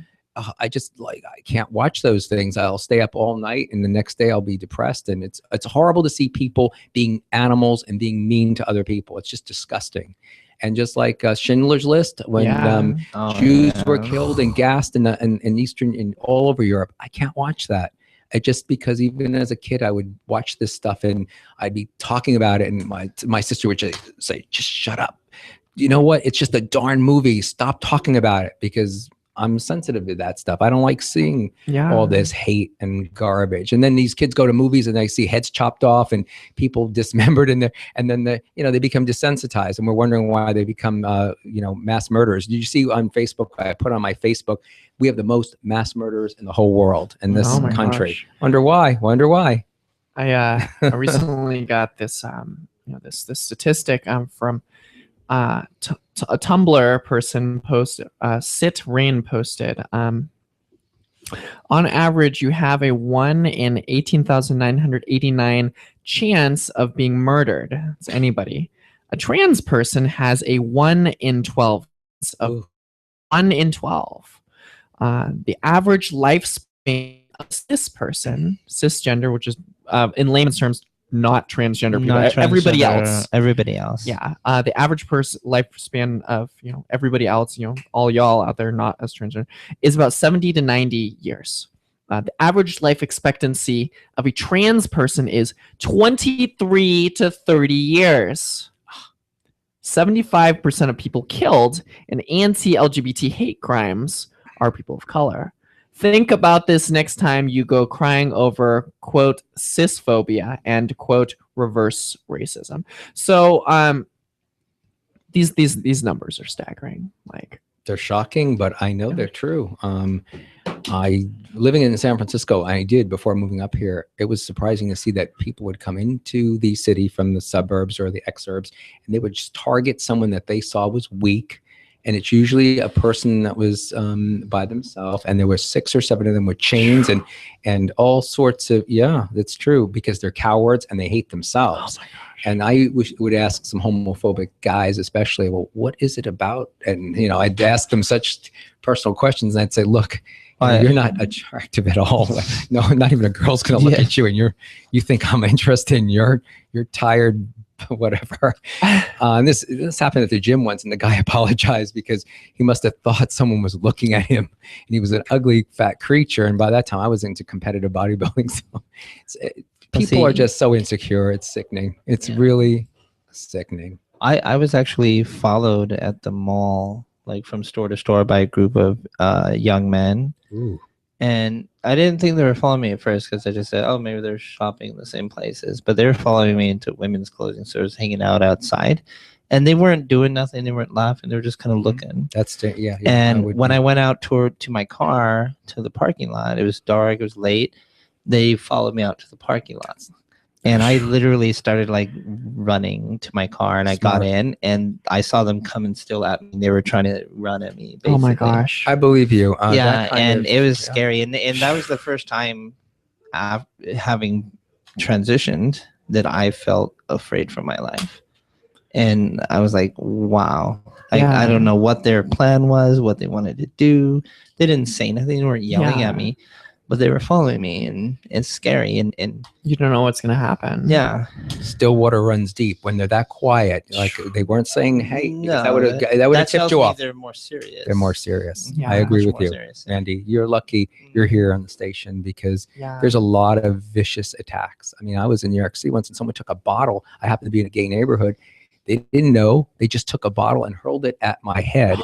I just I can't watch those things. I'll stay up all night, and the next day I'll be depressed, and it's horrible to see people being animals and being mean to other people. It's just disgusting. And just like Schindler's List, when Jews were killed and gassed in Eastern and all over Europe, I can't watch that. Just because even as a kid, I would watch this stuff and I'd be talking about it, and my sister would say, "Just shut up. You know what? It's just a darn movie. Stop talking about it," because I'm sensitive to that stuff. I don't like seeing all this hate and garbage. And then these kids go to movies and they see heads chopped off and people dismembered in there, and then they become desensitized, and we're wondering why they become mass murderers. Did you see on Facebook? I put on my Facebook, we have the most mass murders in the whole world in this country. Gosh. Wonder why? I recently got this this statistic from a Tumblr person posted, Sit Rain posted. On average, you have a 1 in 18,989 chance of being murdered. It's anybody. A trans person has a 1 in 12 of 1 in 12. The average lifespan of cisgender, which is in layman's terms, not transgender people, everybody else. Everybody else. Yeah. The average lifespan of, everybody else, all y'all out there not as transgender, is about 70 to 90 years. The average life expectancy of a trans person is 23 to 30 years. 75% of people killed in anti-LGBT hate crimes are people of color. Think about this next time you go crying over, quote, cisphobia and, quote, reverse racism. So these numbers are staggering. They're shocking, but I know they're true. Living in San Francisco, I did before moving up here. It was surprising to see that people would come into the city from the suburbs or the exurbs, and they would just target someone that they saw was weak. And it's usually a person that was by themselves, and there were 6 or 7 of them with chains and all sorts of, that's true, because they're cowards and they hate themselves. Oh, and I would ask some homophobic guys, especially, well, what is it about? And, I'd ask them such personal questions, and I'd say, look, you're not attractive at all. No, not even a girl's going to look at you, and you think I'm interested in your tired whatever. And this happened at the gym once, and the guy apologized because he must have thought someone was looking at him, and he was an ugly fat creature. And by that time I was into competitive bodybuilding. So people are just so insecure. It's sickening. It's really sickening. I was actually followed at the mall, from store to store, by a group of young men. Ooh. And I didn't think they were following me at first, because I just said, oh, maybe they're shopping in the same places. But they were following me into women's clothing stores, hanging out outside. And they weren't doing nothing. They weren't laughing. They were just kind of looking. And when I went out to my car, to the parking lot, it was dark. It was late. They followed me out to the parking lot. And I literally started running to my car, and I got in, and I saw them coming still at me. They were trying to run at me, basically. Oh my gosh. I believe you. And it was scary. And that was the first time having transitioned that I felt afraid for my life. And I was like, wow. I don't know what their plan was, what they wanted to do. They didn't say nothing. They weren't yelling at me. But they were following me, and it's scary, and you don't know what's going to happen. Yeah. Still water runs deep when they're that quiet. They weren't saying, hey, no, that would have tipped you off. They're more serious. They're more serious. Yeah, I agree with you, serious. Andy. You're lucky you're here on the station, because there's a lot of vicious attacks. I mean, I was in New York City once, and someone took a bottle. I happened to be in a gay neighborhood. They didn't know. They just took a bottle and hurled it at my head.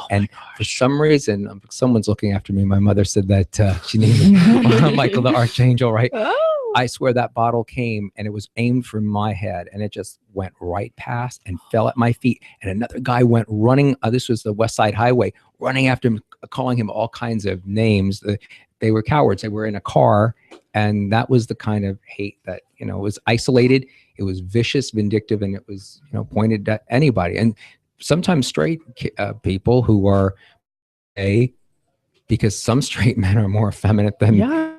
For some reason, someone's looking after me. My mother said that she named Michael the Archangel, right? Oh. I swear that bottle came, and it was aimed for my head, and it just went right past and fell at my feet. And another guy went running. This was the West Side Highway, running after him, calling him all kinds of names. They were cowards. They were in a car, and that was the kind of hate that, was isolated. It was vicious, vindictive, and it was, pointed at anybody. And sometimes straight people who are gay, because some straight men are more effeminate than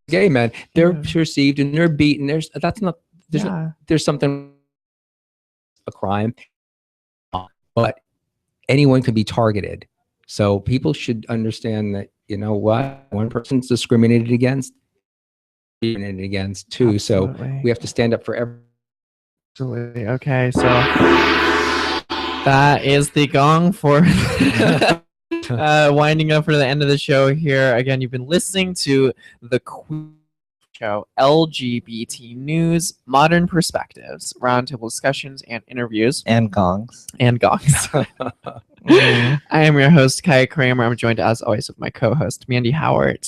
gay men. They're perceived and they're beaten. There's something, a crime, but anyone can be targeted. So people should understand that, you know what, one person's discriminated against too. Absolutely. So we have to stand up for everyone. Absolutely. Okay, so that is the gong for winding up for the end of the show here. Again, you've been listening to the Queer Show, LGBT news, modern perspectives, roundtable discussions, and interviews. And gongs. I am your host, Kaiya Kramer. I'm joined, as always, with my co-host, Mandy Howard.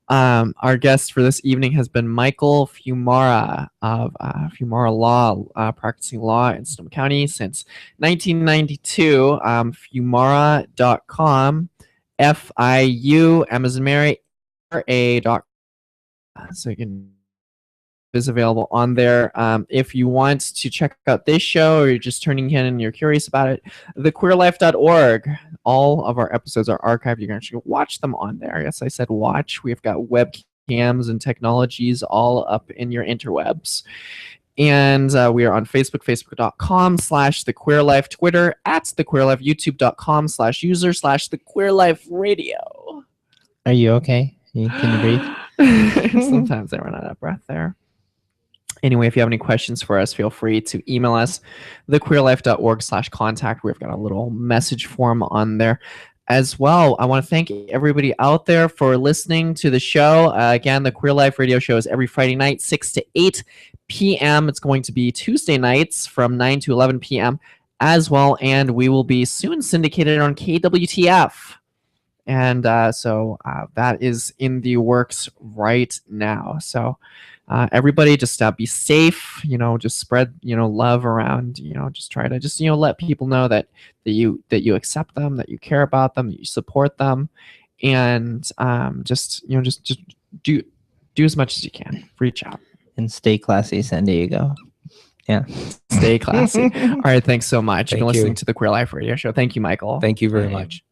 Our guest for this evening has been Michael Fiumara of Fiumara Law, practicing law in Sonoma County since 1992. Fiumara.com, FIU, M as in Mary, RA.com. So you can is available on there. If you want to check out this show or you're just turning in and you're curious about it, thequeerlife.org. All of our episodes are archived. You can actually watch them on there. Yes, I said watch. We've got webcams and technologies all up in your interwebs. And we are on Facebook, facebook.com/thequeerlife, Twitter @thequeerlife, youtube.com/user/thequeerliferadio. Are you okay? Can you breathe? Sometimes I run out of breath there. Anyway, if you have any questions for us, feel free to email us, thequeerlife.org/contact. We've got a little message form on there as well. I want to thank everybody out there for listening to the show. Again, the Queer Life Radio Show is every Friday night, 6 to 8 p.m. It's going to be Tuesday nights from 9 to 11 p.m. as well. And we will be soon syndicated on KWTF. And so that is in the works right now. So everybody just be safe, just spread, love around, just try to just, let people know that you accept them, that you care about them, that you support them, and just do as much as you can. Reach out. And stay classy, San Diego. Yeah. Stay classy. All right. Thanks so much. You've been listening you. to the Queer Life Radio Show. Thank you, Michael. Thank you very much.